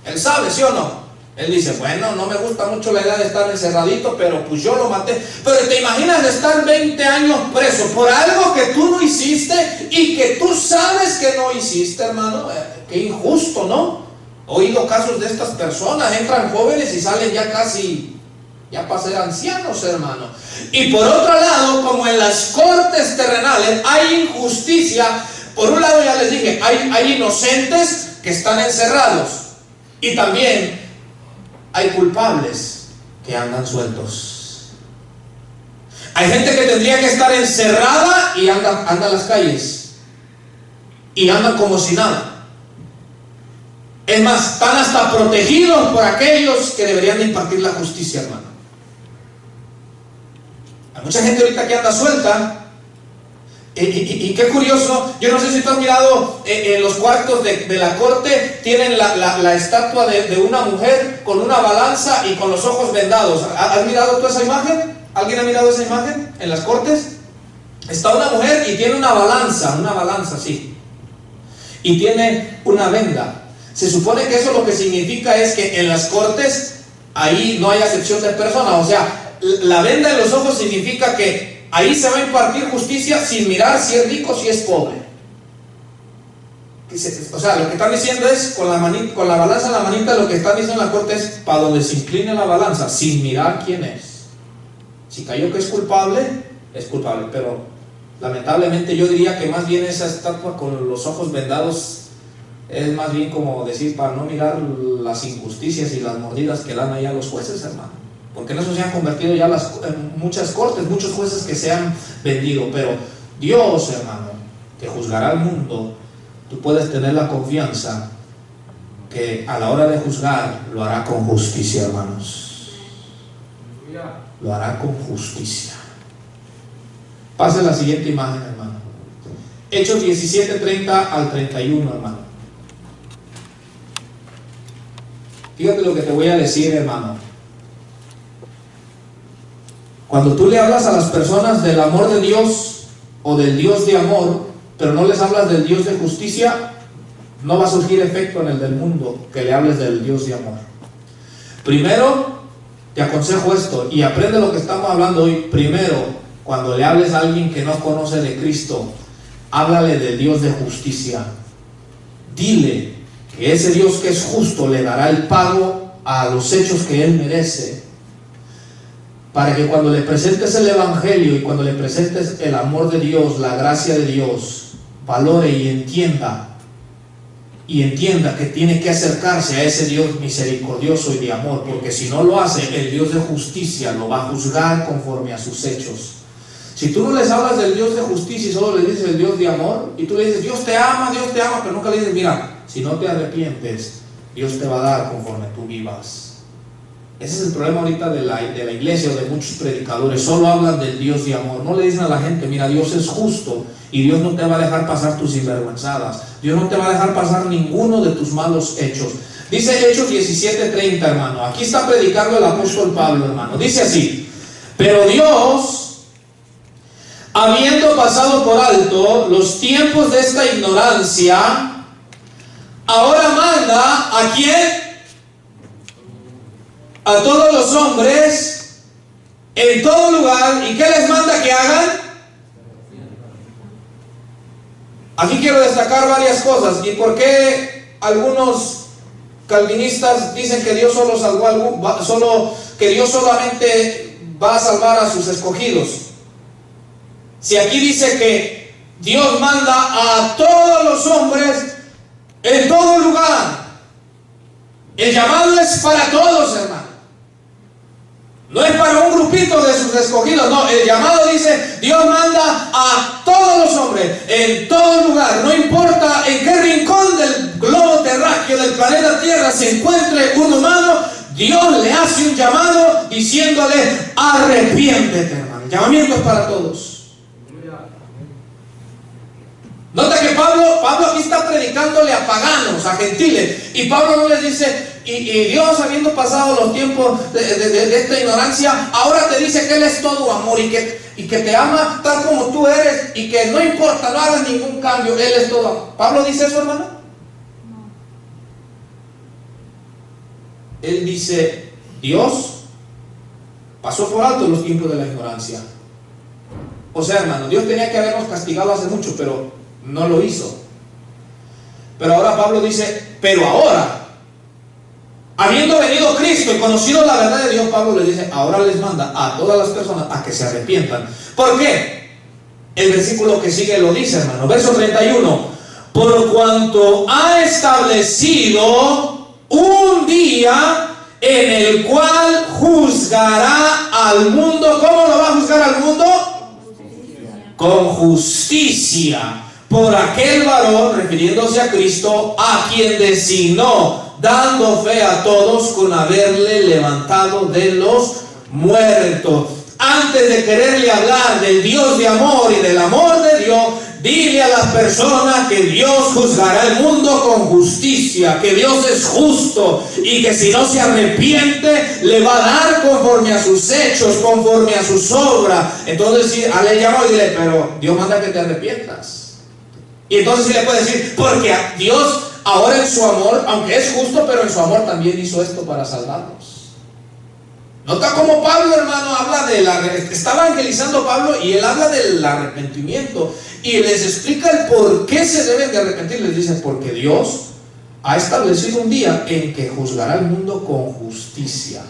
Speaker 1: él sabe, ¿sí o no? Él dice, bueno, no me gusta mucho la idea de estar encerradito, pero pues yo lo maté. Pero te imaginas estar 20 años preso por algo que tú no hiciste y que tú sabes que no hiciste, hermano. Qué injusto, ¿no? He oído casos de estas personas, entran jóvenes y salen ya casi, ya para ser ancianos, hermano. Y por otro lado, como en las cortes terrenales hay injusticia, por un lado ya les dije, hay inocentes que están encerrados. Y también hay culpables que andan sueltos. Hay gente que tendría que estar encerrada y anda en las calles. Y andan como si nada. Es más, están hasta protegidos por aquellos que deberían de impartir la justicia, hermano. Hay mucha gente ahorita que anda suelta. Y qué curioso, yo no sé si tú has mirado en los cuartos de la corte, tienen la estatua de una mujer con una balanza y con los ojos vendados. ¿Has mirado tú esa imagen? ¿Alguien ha mirado esa imagen en las cortes? Está una mujer y tiene una balanza así, y tiene una venda. Se supone que eso lo que significa es que en las cortes ahí no hay acepción de persona. O sea, la venda en los ojos significa que ahí se va a impartir justicia sin mirar si es rico o si es pobre. O sea, lo que están diciendo es, con la balanza en la manita, lo que están diciendo en la corte es para donde se incline la balanza, sin mirar quién es. Si cayó que es culpable, pero lamentablemente yo diría que más bien esa estatua con los ojos vendados es más bien como decir, para no mirar las injusticias y las mordidas que dan ahí a los jueces, hermano. Porque en eso se han convertido ya muchas cortes, muchos jueces que se han vendido. Pero Dios, hermano, que juzgará al mundo, tú puedes tener la confianza que a la hora de juzgar lo hará con justicia, hermanos. Lo hará con justicia. Pase la siguiente imagen, hermano. Hechos 17:30 al 31, hermano. Fíjate lo que te voy a decir, hermano. Cuando tú le hablas a las personas del amor de Dios o del Dios de amor, pero no les hablas del Dios de justicia, no va a surgir efecto en el del mundo que le hables del Dios de amor. Primero, te aconsejo esto, y aprende lo que estamos hablando hoy. Primero, cuando le hables a alguien que no conoce de Cristo, háblale del Dios de justicia. Dile que ese Dios que es justo le dará el pago a los hechos que él merece, para que cuando le presentes el Evangelio y cuando le presentes el amor de Dios, la gracia de Dios, valore y entienda que tiene que acercarse a ese Dios misericordioso y de amor, porque si no lo hace, el Dios de justicia lo va a juzgar conforme a sus hechos. Si tú no les hablas del Dios de justicia y solo le dices el Dios de amor, y tú le dices Dios te ama, pero nunca le dices, mira, si no te arrepientes, Dios te va a dar conforme tú vivas. Ese es el problema ahorita de la iglesia o de muchos predicadores. Solo hablan del Dios de amor. No le dicen a la gente, mira, Dios es justo y Dios no te va a dejar pasar tus sinvergüenzadas. Dios no te va a dejar pasar ninguno de tus malos hechos. Dice Hechos 17:30, hermano. Aquí está predicando el apóstol Pablo, hermano. Dice así: pero Dios, habiendo pasado por alto los tiempos de esta ignorancia, ahora manda ¿a quién? A todos los hombres en todo lugar. ¿Y qué les manda que hagan? Aquí quiero destacar varias cosas. ¿Y por qué algunos calvinistas dicen que Dios solo salvó que Dios solamente va a salvar a sus escogidos? Si aquí dice que Dios manda a todos los hombres en todo lugar. El llamado es para todos, hermano. No es para un grupito de sus escogidos, no. El llamado dice, Dios manda a todos los hombres, en todo lugar. No importa en qué rincón del globo terráqueo, del planeta Tierra, se encuentre un humano, Dios le hace un llamado diciéndole, arrepiéntete, hermano. El llamamiento es para todos. Nota que Pablo aquí está predicándole a paganos, a gentiles, y Pablo no les dice, y Dios, habiendo pasado los tiempos de esta ignorancia, ahora te dice que Él es todo amor y que te ama tal como tú eres, y que no importa, no hagas ningún cambio, Él es todo amor. ¿Pablo dice eso, hermano? No. Él dice, Dios pasó por alto los tiempos de la ignorancia. O sea, hermano, Dios tenía que habernos castigado hace mucho, pero no lo hizo. Pero ahora Pablo dice, pero ahora, habiendo venido Cristo y conocido la verdad de Dios, Pablo les dice, ahora les manda a todas las personas a que se arrepientan. ¿Por qué? El versículo que sigue lo dice, hermano, verso 31, por cuanto ha establecido un día en el cual juzgará al mundo. ¿Cómo lo va a juzgar al mundo? Con justicia, por aquel varón, refiriéndose a Cristo, a quien designó, dando fe a todos con haberle levantado de los muertos. Antes de quererle hablar del Dios de amor y del amor de Dios, dile a las personas que Dios juzgará el mundo con justicia, que Dios es justo y que si no se arrepiente le va a dar conforme a sus hechos, conforme a sus obras. Entonces si a le llama y dile, pero Dios manda que te arrepientas. Y entonces sí le puede decir, porque Dios ahora en su amor, aunque es justo, pero en su amor también hizo esto para salvarnos. Nota cómo Pablo, hermano, está evangelizando Pablo y él habla del arrepentimiento y les explica el por qué se deben de arrepentir. Les dice, porque Dios ha establecido un día en que juzgará al mundo con justicia.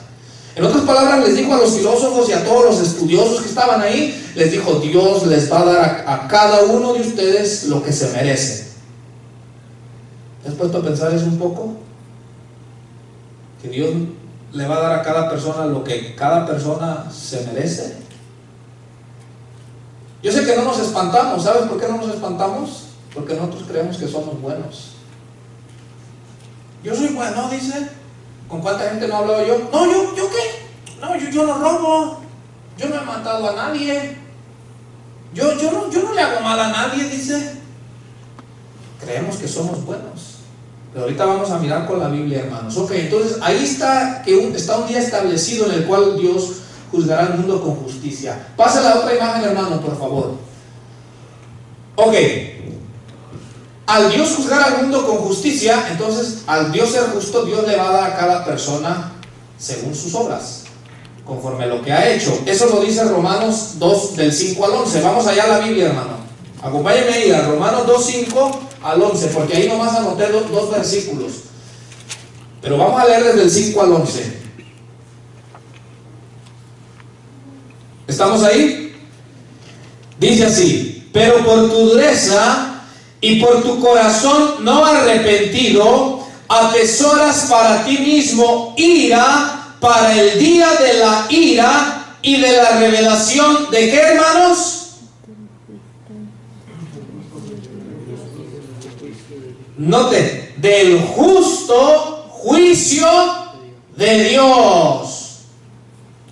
Speaker 1: En otras palabras, les dijo a los filósofos y a todos los estudiosos que estaban ahí, les dijo, Dios les va a dar a cada uno de ustedes lo que se merece. ¿Te has puesto a pensar eso un poco? Que Dios le va a dar a cada persona lo que cada persona se merece. Yo sé que no nos espantamos. ¿Sabes por qué no nos espantamos? Porque nosotros creemos que somos buenos. Yo soy bueno, dice. ¿Con cuánta gente no he hablado yo? No, ¿yo qué? No, yo no robo. Yo no he matado a nadie. Yo no le hago mal a nadie, dice. Creemos que somos buenos. Pero ahorita vamos a mirar con la Biblia, hermanos. Ok, entonces ahí está está un día establecido en el cual Dios juzgará al mundo con justicia. Pasa la otra imagen, hermano, por favor. Ok. Al Dios juzgar al mundo con justicia, entonces al Dios ser justo, Dios le va a dar a cada persona según sus obras, conforme a lo que ha hecho. Eso lo dice Romanos 2, del 5 al 11. Vamos allá a la Biblia, hermano. Acompáñenme ahí a Romanos 2, 5 al 11, porque ahí nomás anoté dos versículos. Pero vamos a leer desde el 5 al 11. ¿Estamos ahí? Dice así: pero por tu dureza y por tu corazón no arrepentido, atesoras para ti mismo ira para el día de la ira y de la revelación ¿de qué, hermanos? Note, del justo juicio de Dios.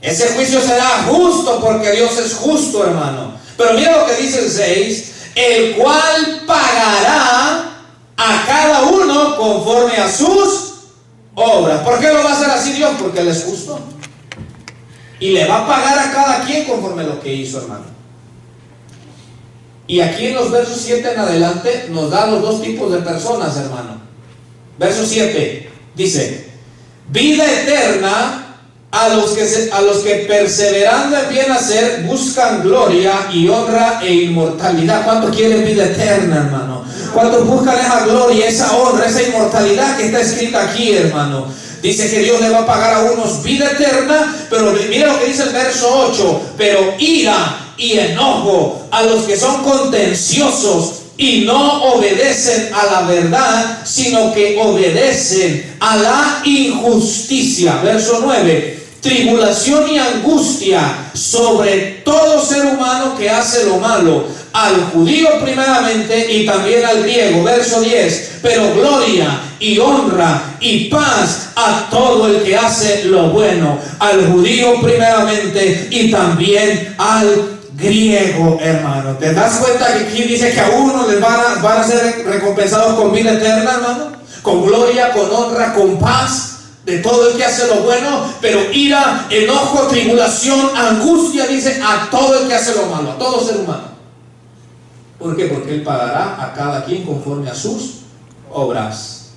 Speaker 1: Ese juicio será justo porque Dios es justo, hermano. Pero mira lo que dice el 6: el cual pagará a cada uno conforme a sus obras. ¿Por qué lo va a hacer así Dios? Porque Él es justo. Y le va a pagar a cada quien conforme a lo que hizo, hermano. Y aquí en los versos 7 en adelante nos da los dos tipos de personas, hermano. Verso 7 dice: vida eterna a los que perseverando en bien hacer buscan gloria y honra e inmortalidad. ¿Cuántos quieren vida eterna, hermano? ¿Cuántos buscan esa gloria, esa honra, esa inmortalidad que está escrita aquí, hermano? Dice que Dios le va a pagar a unos vida eterna, pero mira lo que dice el verso 8: pero ira y enojo a los que son contenciosos y no obedecen a la verdad, sino que obedecen a la injusticia. Verso 9. Tribulación y angustia sobre todo ser humano que hace lo malo, al judío primeramente y también al griego. Verso 10. Pero gloria y honra y paz a todo el que hace lo bueno, al judío primeramente y también al griego, hermano. ¿Te das cuenta que aquí dice que a uno les van a ser recompensados con vida eterna, hermano? Con gloria, con honra, con paz de todo el que hace lo bueno, pero ira, enojo, tribulación, angustia, dice, a todo el que hace lo malo, a todo ser humano. ¿Por qué? Porque Él pagará a cada quien conforme a sus obras.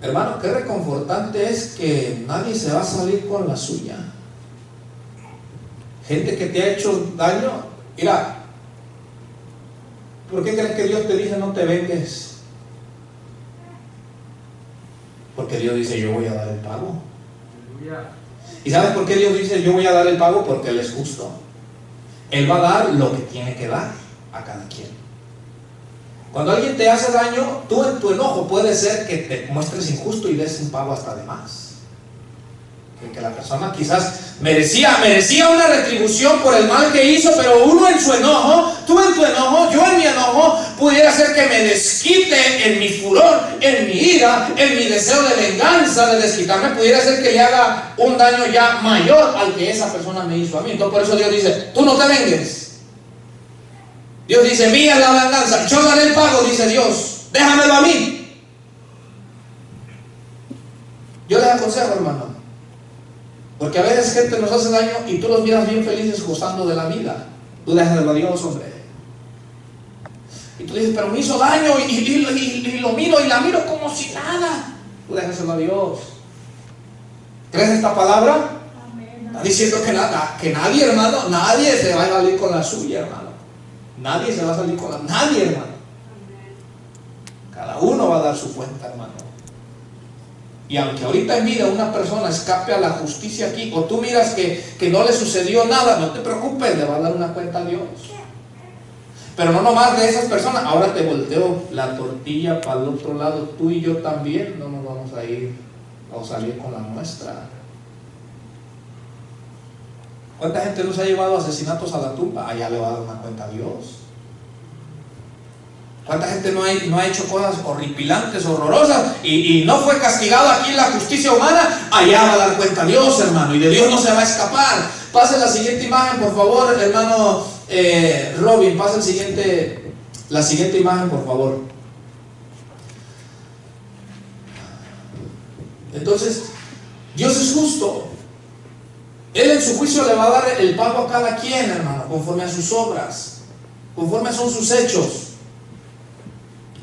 Speaker 1: Hermano, qué reconfortante es que nadie se va a salir con la suya. Gente que te ha hecho daño, mira, ¿por qué crees que Dios te dice no te vengues? Porque Dios dice yo voy a dar el pago. ¿Y sabes por qué Dios dice yo voy a dar el pago? Porque Él es justo. Él va a dar lo que tiene que dar a cada quien. Cuando alguien te hace daño, tú en tu enojo puede ser que te muestres injusto y des un pago hasta de más. Que la persona quizás merecía una retribución por el mal que hizo, pero uno en su enojo, tú en tu enojo, yo en mi enojo, pudiera ser que me desquite en mi furor, en mi ira, en mi deseo de venganza, de desquitarme, pudiera ser que le haga un daño ya mayor al que esa persona me hizo a mí. Entonces por eso Dios dice, tú no te vengues. Dios dice, mía es la venganza, yo daré el pago, dice Dios, déjamelo a mí. Yo les aconsejo, hermano, porque a veces gente nos hace daño y tú los miras bien felices gozando de la vida. Tú déjalo a Dios, hombre. Y tú dices, pero me hizo daño y lo miro y la miro como si nada. Tú déjaselo a Dios. ¿Crees esta palabra? Amén. Está diciendo que nadie, hermano, nadie se va a salir con la suya, hermano. Nadie se va a salir con la... Nadie, hermano. Amén. Cada uno va a dar su cuenta, hermano. Y aunque ahorita en vida una persona escape a la justicia aquí, o tú miras que no le sucedió nada, no te preocupes, le va a dar una cuenta a Dios. Pero no nomás de esas personas, ahora te volteo la tortilla para el otro lado, tú y yo también no nos vamos a ir a salir con la nuestra. ¿Cuánta gente nos ha llevado asesinatos a la tumba? Allá le va a dar una cuenta a Dios. ¿Cuánta gente no ha hecho cosas horripilantes, horrorosas y no fue castigado aquí en la justicia humana? Allá va a dar cuenta a Dios, hermano, y de Dios no se va a escapar. Pase la siguiente imagen, por favor, hermano Robin, pase la siguiente imagen, por favor. Entonces, Dios es justo. Él en su juicio le va a dar el pago a cada quien, hermano, conforme a sus obras, conforme son sus hechos.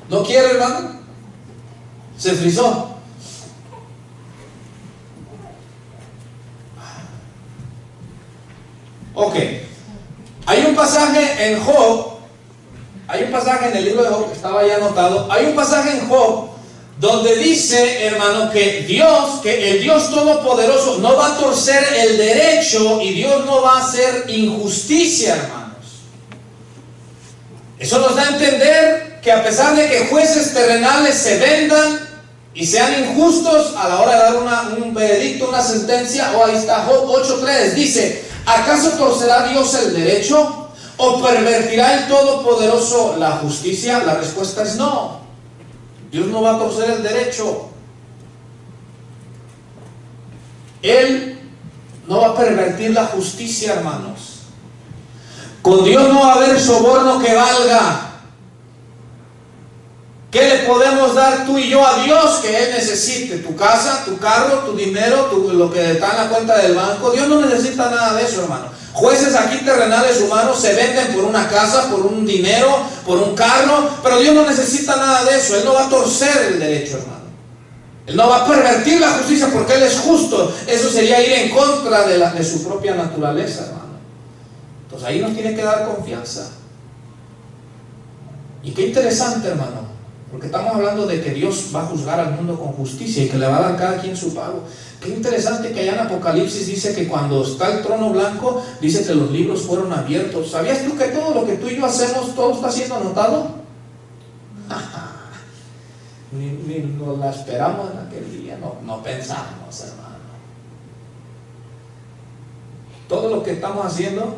Speaker 1: ¿No quiere, hermano? Se frizó. Ok. Hay un pasaje en Job, hay un pasaje en el libro de Job que estaba ya anotado. Hay un pasaje en Job donde dice, hermano, que el Dios Todopoderoso no va a torcer el derecho y Dios no va a hacer injusticia, hermanos. Eso nos da a entender que a pesar de que jueces terrenales se vendan y sean injustos a la hora de dar un veredicto, una sentencia, o ahí está Job 8:3, dice, ¿acaso torcerá Dios el derecho? ¿O pervertirá el Todopoderoso la justicia? La respuesta es no. Dios no va a torcer el derecho. Él no va a pervertir la justicia, hermanos. Con Dios no va a haber soborno que valga. ¿Qué le podemos dar tú y yo a Dios que Él necesite? Tu casa, tu carro, tu dinero, lo que está en la cuenta del banco. Dios no necesita nada de eso, hermano. Jueces aquí terrenales humanos se venden por una casa, por un dinero, por un carro, pero Dios no necesita nada de eso. Él no va a torcer el derecho, hermano. Él no va a pervertir la justicia porque Él es justo. Eso sería ir en contra de su propia naturaleza, hermano. Entonces ahí nos tiene que dar confianza. Y qué interesante, hermano. Porque estamos hablando de que Dios va a juzgar al mundo con justicia y que le va a dar a cada quien su pago. Qué interesante que allá en Apocalipsis dice que cuando está el trono blanco, dice que los libros fueron abiertos. ¿Sabías tú que todo lo que tú y yo hacemos, todo está siendo anotado? Ni nos la esperamos en aquel día, no pensamos, hermano. Todo lo que estamos haciendo,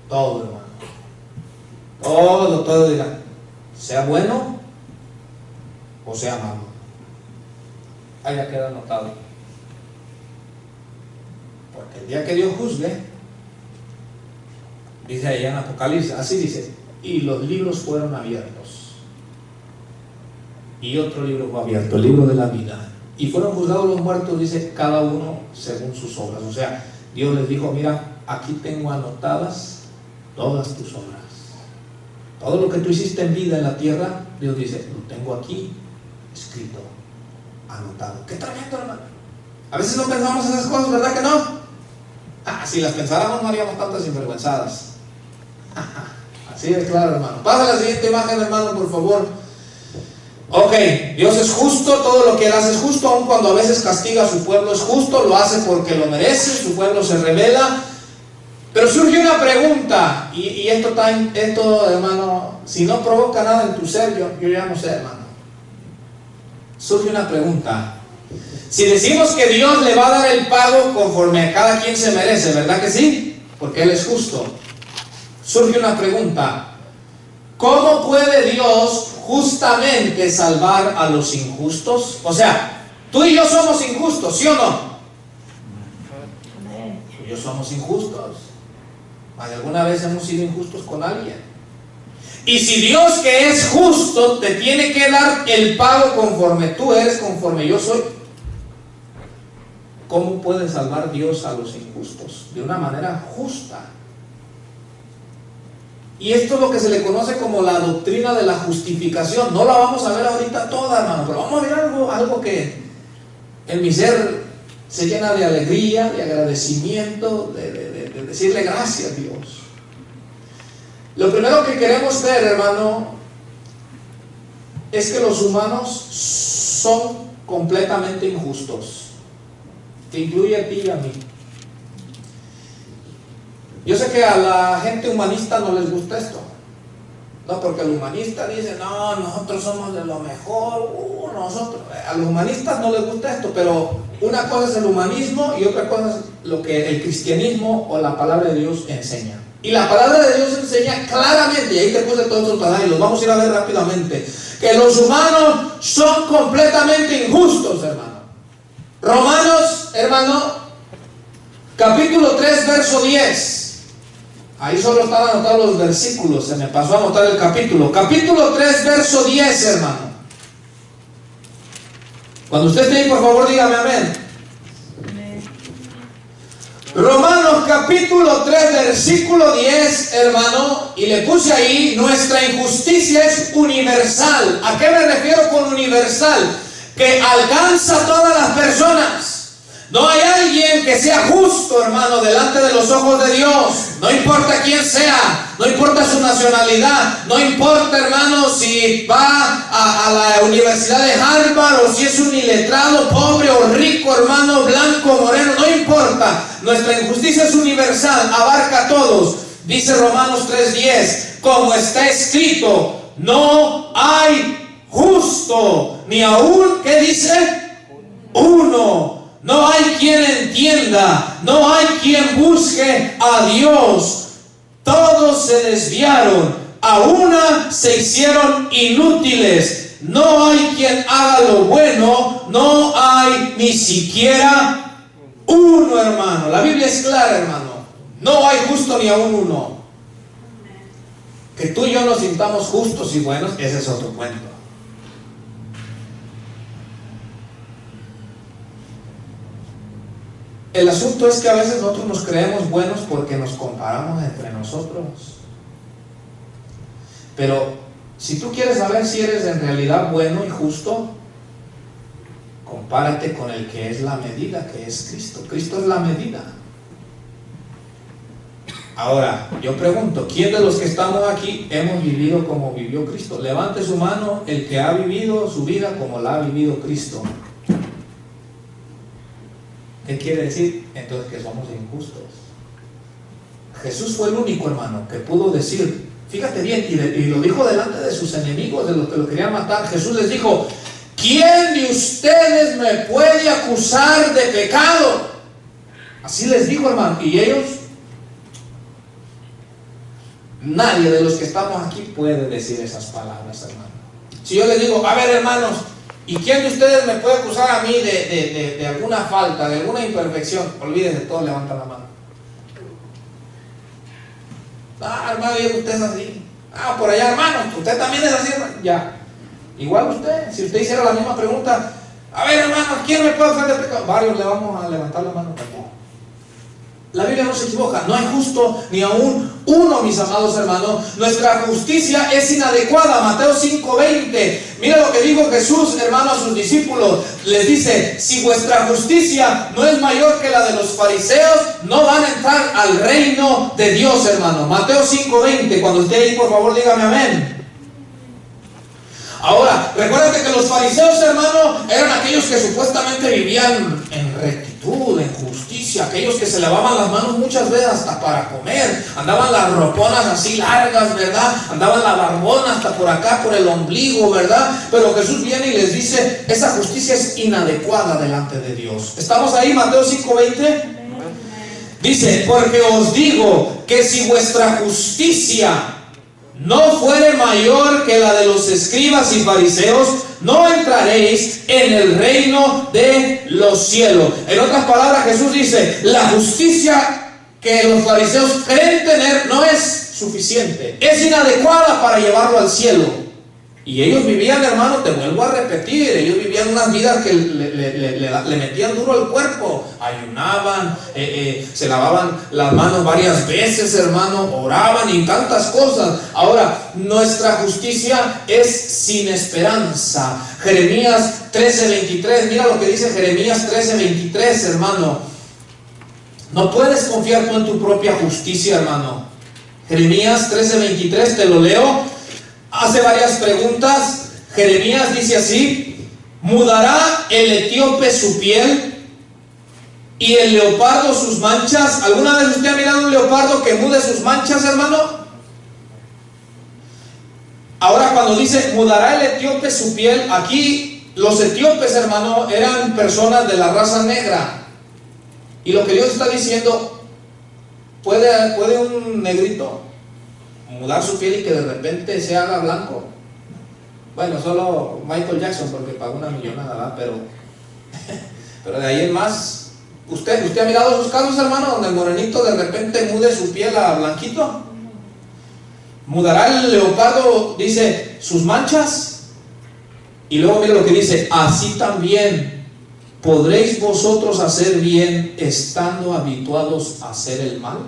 Speaker 1: todo, hermano. Todo dirá, sea bueno o sea malo. Ahí ya queda anotado. Porque el día que Dios juzgue, dice allá en Apocalipsis, así dice, y los libros fueron abiertos. Y otro libro fue abierto, el libro de la vida. Y fueron juzgados los muertos, dice, cada uno según sus obras. O sea, Dios les dijo, mira, aquí tengo anotadas todas tus obras. Todo lo que tú hiciste en vida en la tierra, Dios dice, lo tengo aquí escrito, anotado. Qué tremendo, hermano. A veces no pensamos esas cosas, ¿verdad que no? Si las pensáramos no haríamos tantas sinvergüenzadas. Así de claro, hermano. Pasa la siguiente imagen, hermano, por favor. Ok, Dios es justo, todo lo que Él hace es justo, aun cuando a veces castiga a su pueblo es justo, lo hace porque lo merece, su pueblo se rebela. Pero surge una pregunta, y esto, hermano, si no provoca nada en tu ser, yo ya no sé, hermano. Surge una pregunta. Si decimos que Dios le va a dar el pago conforme a cada quien se merece, ¿verdad que sí? Porque Él es justo. Surge una pregunta. ¿Cómo puede Dios justamente salvar a los injustos? O sea, tú y yo somos injustos, ¿sí o no? Tú y yo somos injustos. ¿Alguna vez hemos sido injustos con alguien? Y si Dios, que es justo, te tiene que dar el pago conforme tú eres, conforme yo soy, ¿cómo puede salvar Dios a los injustos? De una manera justa. Y esto es lo que se le conoce como la doctrina de la justificación. No la vamos a ver ahorita toda, hermano, pero vamos a ver algo que en mi ser se llena de alegría, de agradecimiento, de decirle gracias a Dios. Lo primero que queremos ver, hermano, es que los humanos son completamente injustos. Te incluye a ti y a mí. Yo sé que a la gente humanista no les gusta esto. No, porque el humanista dice, no, nosotros somos de lo mejor, nosotros. A los humanistas no les gusta esto, pero una cosa es el humanismo y otra cosa es lo que el cristianismo o la palabra de Dios enseña. Y la palabra de Dios enseña claramente, y ahí te puse todos esos pasajes, los vamos a ir a ver rápidamente, que los humanos son completamente injustos, hermano. Romanos, hermano, capítulo 3, verso 10. Ahí solo están anotados los versículos, se me pasó a anotar el capítulo. Capítulo 3, verso 10, hermano. Cuando usted esté ahí, por favor, dígame amén. Romanos capítulo 3, versículo 10, hermano, y le puse ahí, nuestra injusticia es universal. ¿A qué me refiero con universal? Que alcanza a todas las personas. No hay alguien que sea justo, hermano, delante de los ojos de Dios. No importa quién sea, no importa su nacionalidad, no importa, hermano, si va a la Universidad de Harvard o si es un iletrado, pobre o rico, hermano, blanco, moreno, no importa. Nuestra injusticia es universal, abarca a todos. Dice Romanos 3:10, como está escrito, no hay justo, ni aún, ¿qué dice? Uno. No hay quien entienda, no hay quien busque a Dios. Todos se desviaron, a una se hicieron inútiles. No hay quien haga lo bueno, no hay ni siquiera uno, hermano. La Biblia es clara, hermano. No hay justo ni aún uno. Que tú y yo nos sintamos justos y buenos, ese es otro cuento. El asunto es que a veces nosotros nos creemos buenos porque nos comparamos entre nosotros. Pero si tú quieres saber si eres en realidad bueno y justo, compárate con el que es la medida, que es Cristo. Cristo es la medida. Ahora, yo pregunto, ¿quién de los que estamos aquí hemos vivido como vivió Cristo? Levante su mano el que ha vivido su vida como la ha vivido Cristo. ¿Qué quiere decir? Entonces que somos injustos. Jesús fue el único, hermano, que pudo decir, fíjate bien, y lo dijo delante de sus enemigos, de los que lo querían matar. Jesús les dijo: ¿quién de ustedes me puede acusar de pecado? Así les dijo, hermano. Y ellos, nadie de los que estamos aquí puede decir esas palabras, hermano. Si yo les digo, a ver, hermanos, ¿y quién de ustedes me puede acusar a mí de alguna falta, de alguna imperfección? Olvídense, todos levantan la mano. Ah, hermano, usted es así. Ah, por allá, hermano, usted también es así, hermano. Ya. Igual usted, si usted hiciera la misma pregunta, a ver, hermano, ¿quién me puede acusar de pecado? Varios le vamos a levantar la mano también. La Biblia no se equivoca, no hay justo ni aún uno, mis amados hermanos. Nuestra justicia es inadecuada. Mateo 5:20. Mira lo que dijo Jesús, hermano, a sus discípulos. Les dice: si vuestra justicia no es mayor que la de los fariseos, no van a entrar al reino de Dios, hermano. Mateo 5:20. Cuando esté ahí, por favor, dígame amén. Ahora, recuérdate que los fariseos, hermano, eran aquellos que supuestamente vivían en rectitud, en justicia, aquellos que se lavaban las manos muchas veces hasta para comer, andaban las roponas así largas, ¿verdad? Andaban la barbona hasta por acá, por el ombligo, ¿verdad? Pero Jesús viene y les dice, esa justicia es inadecuada delante de Dios. ¿Estamos ahí? Mateo 5:20. Dice: porque os digo que si vuestra justicia no fuere mayor que la de los escribas y fariseos, no entraréis en el reino de los cielos. En otras palabras, Jesús dice, la justicia que los fariseos creen tener no es suficiente, es inadecuada para llevarlo al cielo. Y ellos vivían, hermano, te vuelvo a repetir, ellos vivían unas vidas que le metían duro al cuerpo. Ayunaban, se lavaban las manos varias veces, hermano, oraban y tantas cosas. Ahora, nuestra justicia es sin esperanza. Jeremías 13:23, mira lo que dice Jeremías 13:23, hermano. No puedes confiar tú en tu propia justicia, hermano. Jeremías 13:23, te lo leo. Hace varias preguntas. Jeremías dice así: ¿mudará el etíope su piel y el leopardo sus manchas? ¿Alguna vez usted ha mirado un leopardo que mude sus manchas, hermano? Ahora, cuando dice mudará el etíope su piel, aquí los etíopes, hermano, eran personas de la raza negra. Y lo que Dios está diciendo, ¿puede un negrito mudar su piel y que de repente se haga blanco? Bueno, solo Michael Jackson, porque pagó una millonada, ¿verdad? Pero de ahí en más, ¿usted ha mirado esos casos, hermano, donde el morenito de repente mude su piel a blanquito? ¿Mudará el leopardo, dice, sus manchas? Y luego mire lo que dice: así también podréis vosotros hacer bien estando habituados a hacer el mal.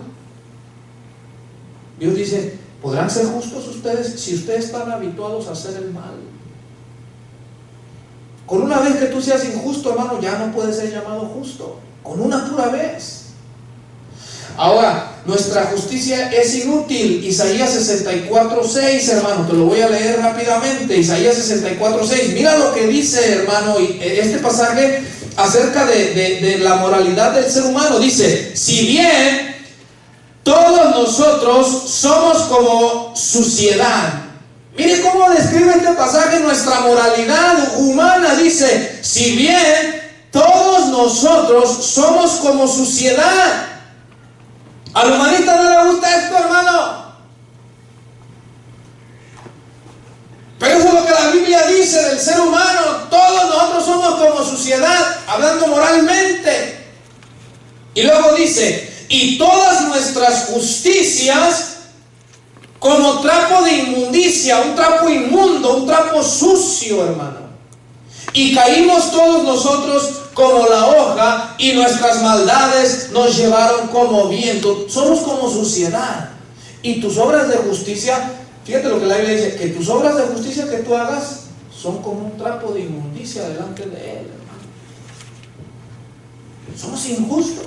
Speaker 1: Dios dice: ¿podrán ser justos ustedes si ustedes están habituados a hacer el mal? Con una vez que tú seas injusto, hermano, ya no puedes ser llamado justo. Con una pura vez. Ahora, nuestra justicia es inútil. Isaías 64:6, hermano, te lo voy a leer rápidamente. Isaías 64:6. Mira lo que dice, hermano, este pasaje acerca de la moralidad del ser humano. Dice: si bien todos nosotros somos como suciedad. Mire cómo describe este pasaje nuestra moralidad humana. Dice: si bien todos nosotros somos como suciedad. ¿Al humanista no le gusta esto, hermano? Pero eso es lo que la Biblia dice del ser humano. Todos nosotros somos como suciedad, hablando moralmente. Y luego dice: y todas nuestras justicias como trapo de inmundicia, un trapo inmundo, un trapo sucio, hermano. Y caímos todos nosotros como la hoja, y nuestras maldades nos llevaron como viento. Somos como suciedad. Y tus obras de justicia, fíjate lo que la Biblia dice, que tus obras de justicia que tú hagas son como un trapo de inmundicia delante de Él, hermano. Somos injustos.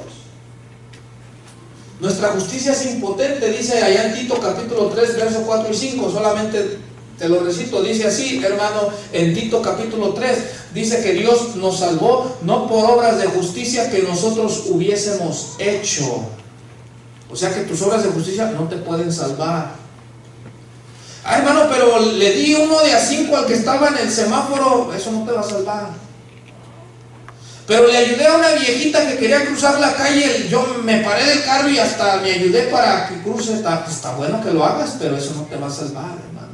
Speaker 1: Nuestra justicia es impotente, dice allá en Tito capítulo 3, versos 4 y 5, solamente te lo recito, dice así, hermano, en Tito capítulo 3, dice que Dios nos salvó no por obras de justicia que nosotros hubiésemos hecho. O sea que tus obras de justicia no te pueden salvar. Ah, hermano, pero le di uno de a 5 al que estaba en el semáforo, eso no te va a salvar. Pero le ayudé a una viejita que quería cruzar la calle, yo me paré del carro y hasta me ayudé para que cruce. Está bueno que lo hagas, pero eso no te va a salvar, hermano.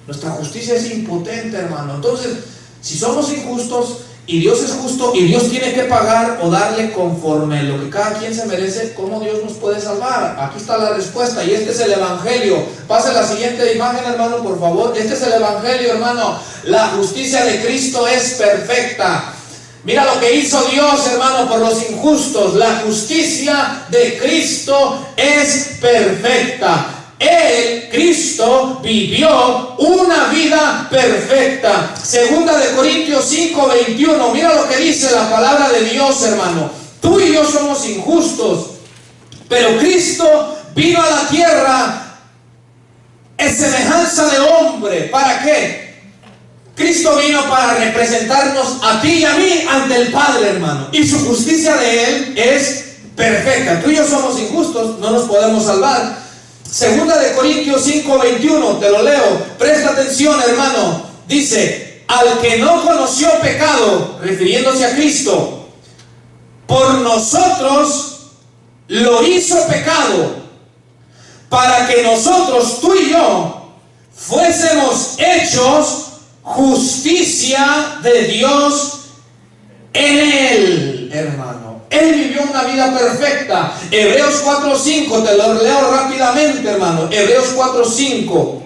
Speaker 1: Nuestra justicia es impotente, hermano. Entonces, si somos injustos y Dios es justo y Dios tiene que pagar o darle conforme lo que cada quien se merece, ¿cómo Dios nos puede salvar? Aquí está la respuesta y este es el evangelio. Pase la siguiente imagen, hermano, por favor. Este es el evangelio, hermano. La justicia de Cristo es perfecta. Mira lo que hizo Dios, hermano, por los injustos. La justicia de Cristo es perfecta. Él, Cristo, vivió una vida perfecta. Segunda de Corintios 5:21. Mira lo que dice la palabra de Dios, hermano. Tú y yo somos injustos, pero Cristo vino a la tierra en semejanza de hombre. ¿Para qué? Cristo vino para representarnos a ti y a mí ante el Padre, hermano. Y su justicia de Él es perfecta. Tú y yo somos injustos, no nos podemos salvar. Segunda de Corintios 5:21, te lo leo. Presta atención, hermano. Dice, al que no conoció pecado, refiriéndose a Cristo, por nosotros lo hizo pecado, para que nosotros, tú y yo, fuésemos hechos justicia de Dios en Él, hermano. Él vivió una vida perfecta. Hebreos 4:5, te lo leo rápidamente, hermano. Hebreos 4:5.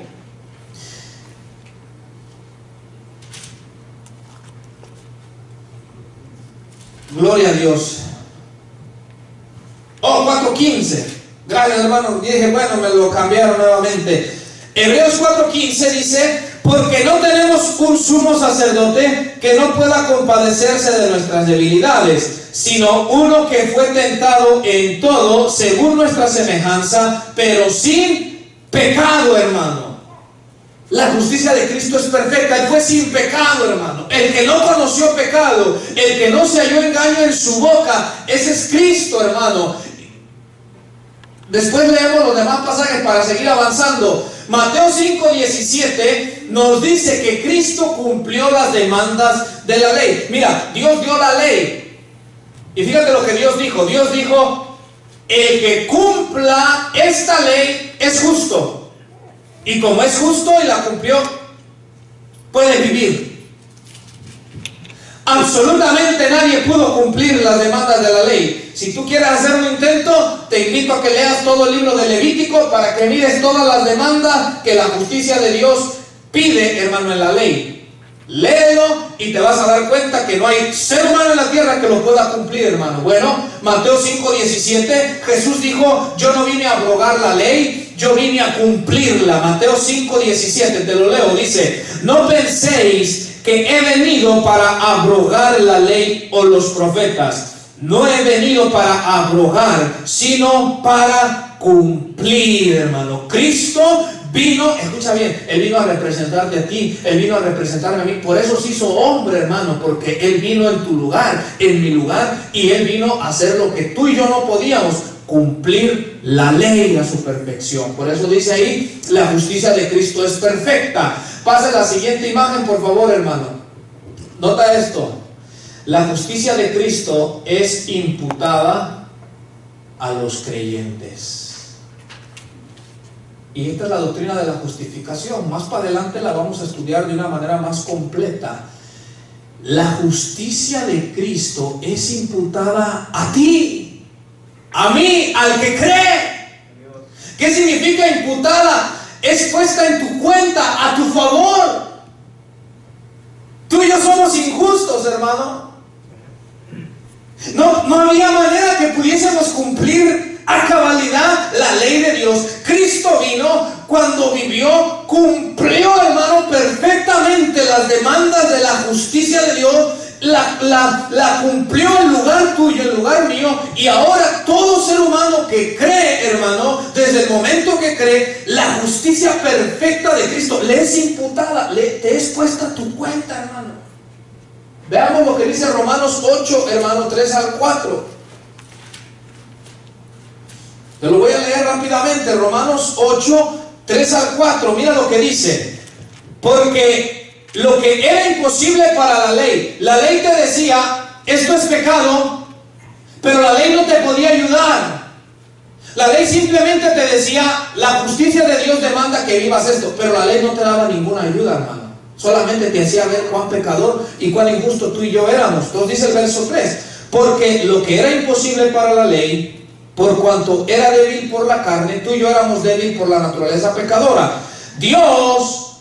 Speaker 1: Gloria a Dios. Oh, 4:15. Gracias, hermano. Dije, bueno, me lo cambiaron nuevamente. Hebreos 4:15 dice: porque no tenemos un sumo sacerdote que no pueda compadecerse de nuestras debilidades, sino uno que fue tentado en todo según nuestra semejanza, pero sin pecado, hermano. La justicia de Cristo es perfecta. Él fue sin pecado, hermano. El que no conoció pecado, el que no se halló engaño en su boca, ese es Cristo, hermano. Después leemos los demás pasajes para seguir avanzando. Mateo 5:17 nos dice que Cristo cumplió las demandas de la ley. Mira, Dios dio la ley. Y fíjate lo que Dios dijo. Dios dijo, el que cumpla esta ley es justo. Y como es justo y la cumplió, puede vivir. Absolutamente nadie pudo cumplir las demandas de la ley. Si tú quieres hacer un intento, te invito a que leas todo el libro de Levítico para que mires todas las demandas que la justicia de Dios pide, hermano, en la ley. Léelo y te vas a dar cuenta que no hay ser humano en la tierra que lo pueda cumplir, hermano. Bueno, Mateo 5:17, Jesús dijo, yo no vine a abrogar la ley, yo vine a cumplirla. Mateo 5:17, te lo leo, dice, no penséis que he venido para abrogar la ley o los profetas. No he venido para abrogar, sino para cumplir, hermano. Cristo vino, escucha bien, Él vino a representarte a ti, Él vino a representarme a mí. Por eso se hizo hombre, hermano, porque Él vino en tu lugar, en mi lugar, y Él vino a hacer lo que tú y yo no podíamos, cumplir la ley a su perfección. Por eso dice ahí, la justicia de Cristo es perfecta. Pase la siguiente imagen, por favor, hermano. Nota esto. La justicia de Cristo es imputada a los creyentes. Y esta es la doctrina de la justificación. Más para adelante la vamos a estudiar de una manera más completa. La justicia de Cristo es imputada a ti, a mí, al que cree. ¿Qué significa imputada? Es puesta en tu cuenta, a tu favor. Tú y yo somos injustos, hermano. No había manera que pudiésemos cumplir a cabalidad la ley de Dios. Cristo vino, cuando vivió, cumplió, hermano, perfectamente las demandas de la justicia de Dios la cumplió en lugar tuyo, en lugar mío. Y ahora todo ser humano que cree, hermano, desde el momento que cree, la justicia perfecta de Cristo le es imputada, te es puesta a tu cuenta, hermano. Veamos lo que dice Romanos 8, hermano, 3 al 4. Te lo voy a leer rápidamente. Romanos 8, 3 al 4. Mira lo que dice. Porque lo que era imposible para la ley te decía, esto es pecado, pero la ley no te podía ayudar. La ley simplemente te decía, la justicia de Dios demanda que vivas esto, pero la ley no te daba ninguna ayuda, hermano. Solamente te hacía ver cuán pecador y cuán injusto tú y yo éramos. Entonces dice el verso 3, porque lo que era imposible para la ley, por cuanto era débil por la carne, tú y yo éramos débil por la naturaleza pecadora. Dios,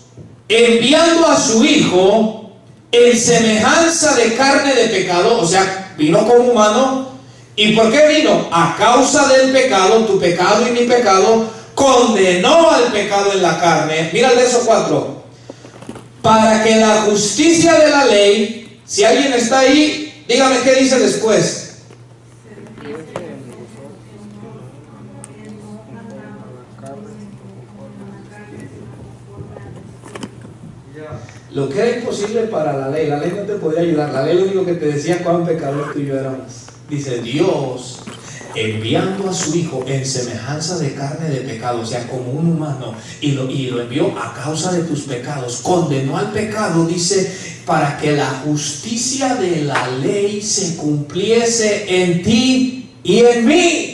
Speaker 1: enviando a su Hijo en semejanza de carne de pecado, o sea, vino como humano. ¿Y por qué vino? A causa del pecado, tu pecado y mi pecado, condenó al pecado en la carne. Mira el verso 4. Para que la justicia de la ley, si alguien está ahí, dígame qué dice después. Lo que era imposible para la ley no te podía ayudar. La ley lo único que te decía cuán pecador tú y yo éramos. Dice Dios, enviando a su Hijo en semejanza de carne de pecado, o sea, como un humano, y lo envió a causa de tus pecados, condenó al pecado, dice, para que la justicia de la ley se cumpliese en ti y en mí.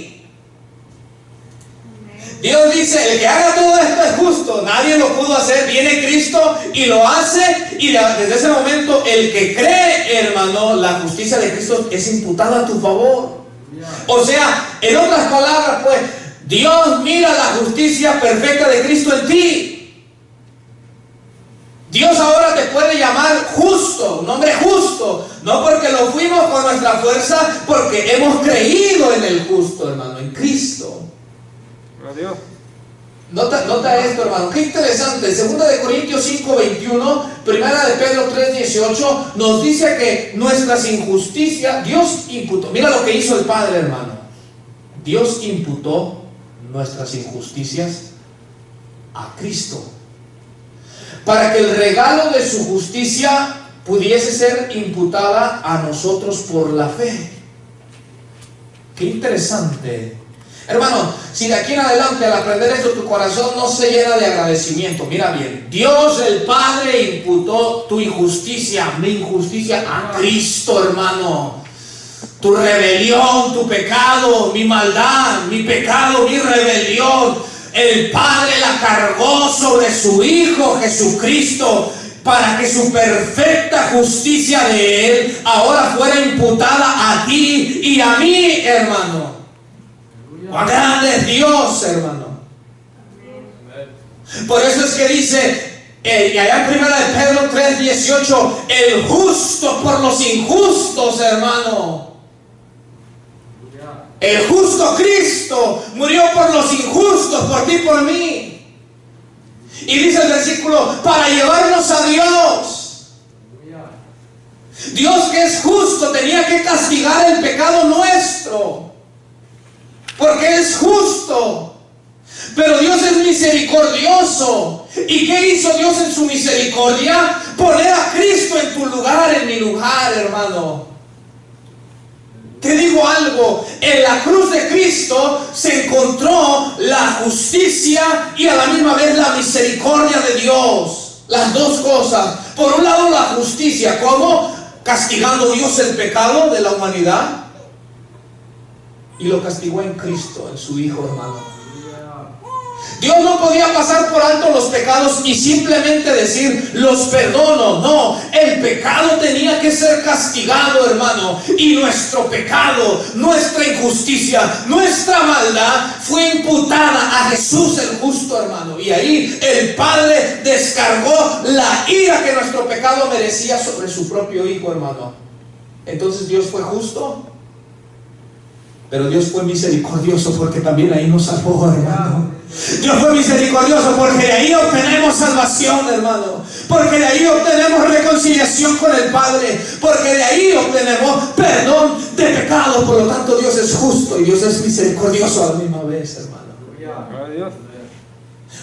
Speaker 1: Dios dice, el que haga todo esto es justo, nadie lo pudo hacer, viene Cristo y lo hace, y desde ese momento el que cree, hermano, la justicia de Cristo es imputada a tu favor. O sea, en otras palabras, pues, Dios mira la justicia perfecta de Cristo en ti. Dios ahora te puede llamar justo, un hombre justo, no porque lo fuimos con nuestra fuerza, porque hemos creído en el justo, hermano, en Cristo.
Speaker 2: Dios.
Speaker 1: Nota esto, hermano, qué interesante. 2 de Corintios 5:21, 1 de Pedro 3:18 nos dice que nuestras injusticias, Dios imputó. Mira lo que hizo el Padre, hermano. Dios imputó nuestras injusticias a Cristo, para que el regalo de su justicia pudiese ser imputada a nosotros por la fe. Qué interesante. Hermano, si de aquí en adelante al aprender esto tu corazón no se llena de agradecimiento, mira bien, Dios el Padre imputó tu injusticia, mi injusticia a Cristo, hermano. Tu rebelión, tu pecado, mi maldad, mi pecado, mi rebelión, el Padre la cargó sobre su Hijo Jesucristo, para que su perfecta justicia de Él ahora fuera imputada a ti y a mí, hermano. ¡Cuán grande es Dios, hermano! Por eso es que dice, y allá en 1 de Pedro 3:18, el justo por los injustos, hermano. El justo Cristo murió por los injustos, por ti y por mí. Y dice el versículo, para llevarnos a Dios. Dios, que es justo, tenía que castigar el pecado nuestro, porque es justo. Pero Dios es misericordioso. ¿Y qué hizo Dios en su misericordia? Poner a Cristo en tu lugar, en mi lugar, hermano. Te digo algo, en la cruz de Cristo se encontró la justicia y a la misma vez la misericordia de Dios. Las dos cosas. Por un lado la justicia, ¿cómo? Castigando Dios el pecado de la humanidad. Y lo castigó en Cristo, en su Hijo, hermano. Dios no podía pasar por alto los pecados y simplemente decir, los perdono. No, el pecado tenía que ser castigado, hermano. Y nuestro pecado, nuestra injusticia, nuestra maldad fue imputada a Jesús el justo, hermano. Y ahí el Padre descargó la ira que nuestro pecado merecía sobre su propio Hijo, hermano. Entonces Dios fue justo, pero Dios fue misericordioso, porque también ahí nos salvó, hermano. Dios fue misericordioso porque de ahí obtenemos salvación, hermano. porque de ahí obtenemos reconciliación con el Padre, porque de ahí obtenemos perdón de pecados. Por lo tanto, Dios es justo y Dios es misericordioso a la misma vez, hermano.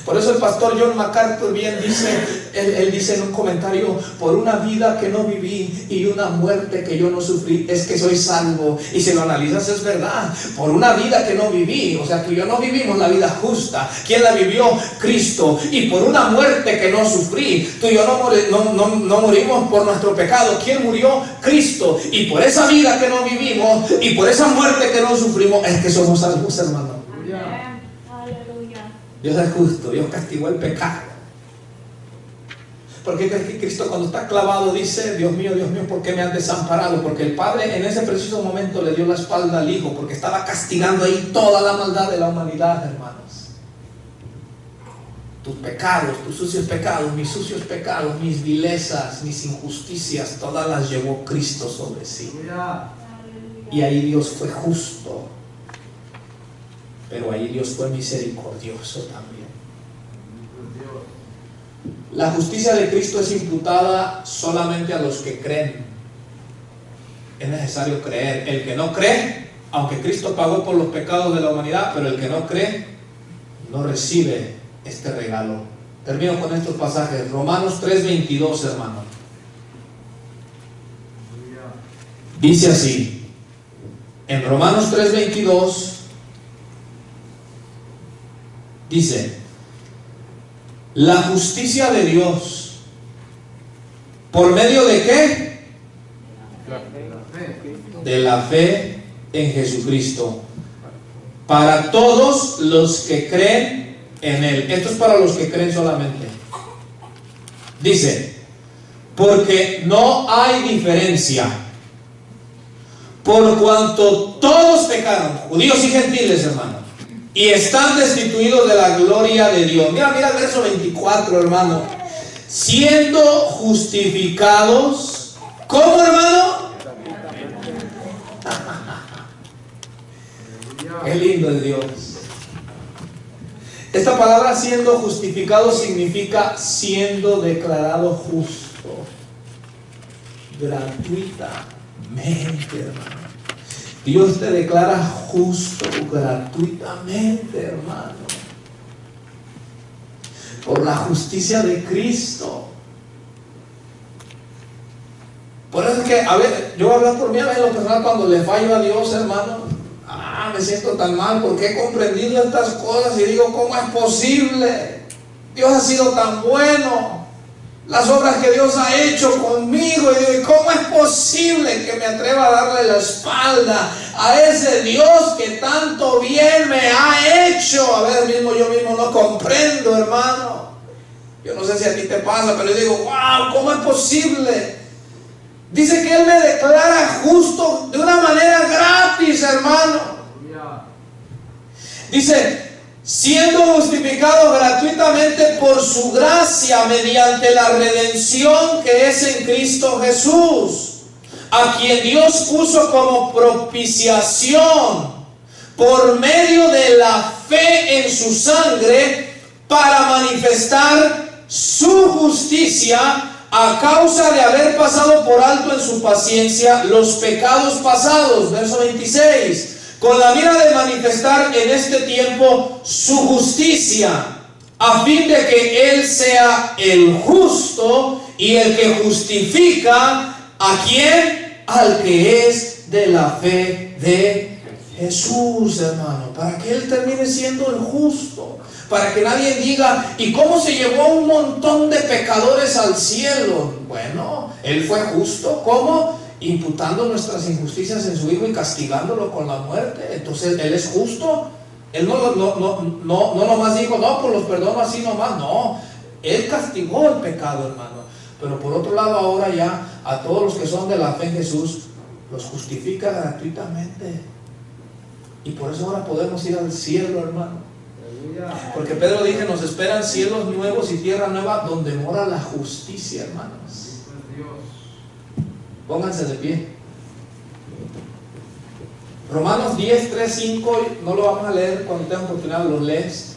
Speaker 1: Por eso el pastor John MacArthur bien dice, él dice en un comentario: por una vida que no viví y una muerte que yo no sufrí, es que soy salvo. Y si lo analizas, es verdad. Por una vida que no viví, o sea, que yo no vivimos la vida justa. ¿Quién la vivió? Cristo. Y por una muerte que no sufrí, tú y yo no morimos por nuestro pecado. ¿Quién murió? Cristo. Y por esa vida que no vivimos y por esa muerte que no sufrimos, es que somos salvos, hermano. Dios es justo, Dios castigó el pecado. ¿Por qué crees que Cristo cuando está clavado dice: Dios mío, ¿por qué me has desamparado? Porque el Padre en ese preciso momento le dio la espalda al Hijo, porque estaba castigando ahí toda la maldad de la humanidad, hermanos. Tus pecados, tus sucios pecados, mis sucios pecados, mis vilezas, mis injusticias, todas las llevó Cristo sobre sí. Y ahí Dios fue justo. Pero ahí Dios fue misericordioso también. La justicia de Cristo es imputada solamente a los que creen. Es necesario creer. El que no cree, aunque Cristo pagó por los pecados de la humanidad, pero el que no cree no recibe este regalo. Termino con estos pasajes. Romanos 3:22, hermano. Dice así. En Romanos 3:22 dice: la justicia de Dios, ¿por medio de qué? De la fe en Jesucristo, para todos los que creen en Él. Esto es para los que creen solamente. Dice: porque no hay diferencia, por cuanto todos pecaron, judíos y gentiles, hermano, y están destituidos de la gloria de Dios. Mira el verso 24, hermano. Siendo justificados, ¿cómo, hermano? Qué lindo es Dios. Esta palabra siendo justificado significa siendo declarado justo gratuitamente, hermano. Dios te declara justo gratuitamente, hermano, por la justicia de Cristo. Por eso es que, a ver, yo voy a hablar por mí, a ver, lo personal, cuando le fallo a Dios, hermano, me siento tan mal porque he comprendido estas cosas y digo: ¿cómo es posible? Dios ha sido tan bueno, las obras que Dios ha hecho conmigo, y digo: ¿cómo es posible que me atreva a darle la espalda a ese Dios que tanto bien me ha hecho? A ver, yo mismo no comprendo, hermano. Yo no sé si a ti te pasa, pero yo digo: wow, ¿cómo es posible? Dice que Él me declara justo de una manera gratis, hermano. Dice: siendo justificados gratuitamente por su gracia mediante la redención que es en Cristo Jesús, a quien Dios puso como propiciación por medio de la fe en su sangre, para manifestar su justicia a causa de haber pasado por alto en su paciencia los pecados pasados. Verso 26. Con la mira de manifestar en este tiempo su justicia, a fin de que Él sea el justo y el que justifica ¿a quién? Al que es de la fe de Jesús, hermano, para que Él termine siendo el justo, para que nadie diga: ¿y cómo se llevó un montón de pecadores al cielo? Bueno, Él fue justo. ¿Cómo? Imputando nuestras injusticias en su Hijo y castigándolo con la muerte. Entonces Él es justo. Él no nomás dijo: no, pues los perdono así nomás. No, Él castigó el pecado, hermano. Pero por otro lado, ahora ya a todos los que son de la fe en Jesús los justifica gratuitamente. Y por eso ahora podemos ir al cielo, hermano. Porque Pedro dice: nos esperan cielos nuevos y tierra nueva donde mora la justicia, hermanos. Pónganse de pie. Romanos 10, 3, 5, no lo vamos a leer, cuando tengan oportunidad los lees.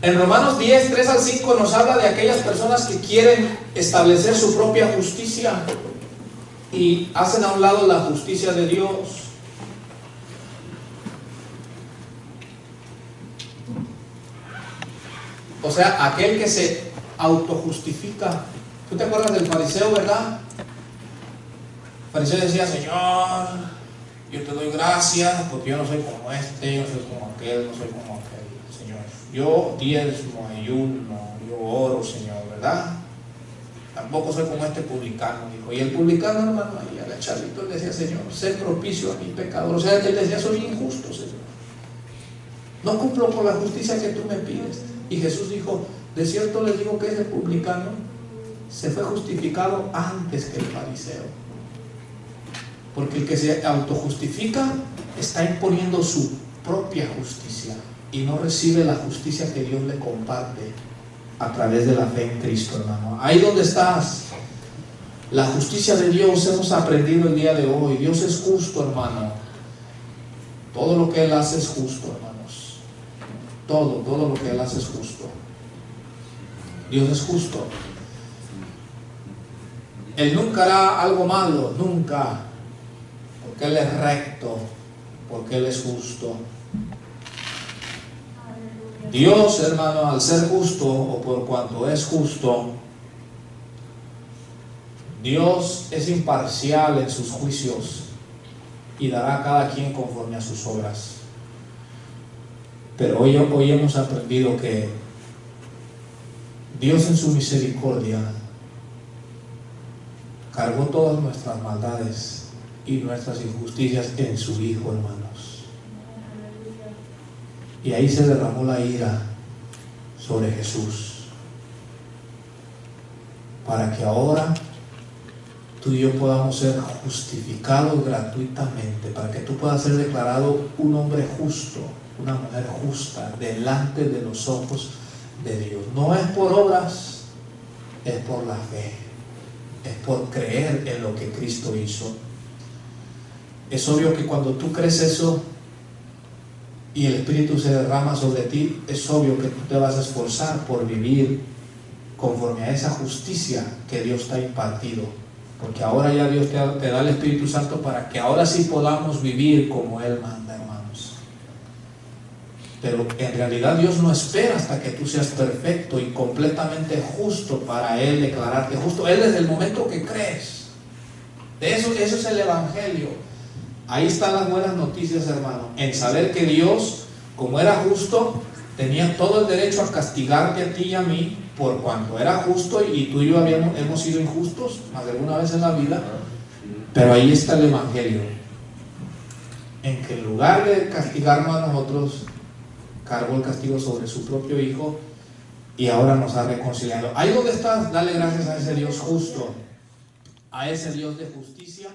Speaker 1: En Romanos 10, 3 al 5 nos habla de aquellas personas que quieren establecer su propia justicia y hacen a un lado la justicia de Dios. O sea, aquel que se autojustifica. ¿Tú te acuerdas del fariseo, verdad? El fariseo decía: Señor, yo te doy gracias porque yo no soy como este, yo no soy como aquel, no soy como aquel, Señor. Yo diezmo, ayuno, yo oro, Señor, ¿verdad? Tampoco soy como este publicano, dijo. Y el publicano, hermano, ahí al echarlito le decía: Señor, sé propicio a mi pecador. O sea, él decía: soy injusto, Señor. No cumplo con la justicia que tú me pides. Y Jesús dijo: de cierto les digo que ese publicano se fue justificado antes que el fariseo. Porque el que se autojustifica está imponiendo su propia justicia y no recibe la justicia que Dios le comparte a través de la fe en Cristo, hermano. Ahí donde estás, la justicia de Dios hemos aprendido el día de hoy. Dios es justo, hermano. Todo lo que Él hace es justo, hermanos. Todo lo que Él hace es justo. Dios es justo. Él nunca hará algo malo, nunca. Porque Él es recto, porque Él es justo. Dios, hermano, al ser justo, o por cuanto es justo, Dios es imparcial en sus juicios y dará a cada quien conforme a sus obras. Pero hoy hemos aprendido que Dios en su misericordia cargó todas nuestras maldades y nuestras injusticias en su Hijo, hermanos. Y ahí se derramó la ira sobre Jesús, para que ahora tú y yo podamos ser justificados gratuitamente, para que tú puedas ser declarado un hombre justo, una mujer justa delante de los ojos de Dios. No es por obras, es por la fe, es por creer en lo que Cristo hizo. Es obvio que cuando tú crees eso y el Espíritu se derrama sobre ti, es obvio que tú te vas a esforzar por vivir conforme a esa justicia que Dios te ha impartido, porque ahora ya Dios te da el Espíritu Santo para que ahora sí podamos vivir como Él manda, hermanos. Pero en realidad Dios no espera hasta que tú seas perfecto y completamente justo para Él declararte justo. Él desde el momento que crees. Eso es el Evangelio. Ahí están las buenas noticias, hermano, en saber que Dios, como era justo, tenía todo el derecho a castigarte a ti y a mí por cuanto era justo, y tú y yo hemos sido injustos más de alguna vez en la vida. Pero ahí está el Evangelio, en que en lugar de castigarnos a nosotros, cargó el castigo sobre su propio Hijo y ahora nos ha reconciliado. Ahí donde estás, dale gracias a ese Dios justo, a ese Dios de justicia.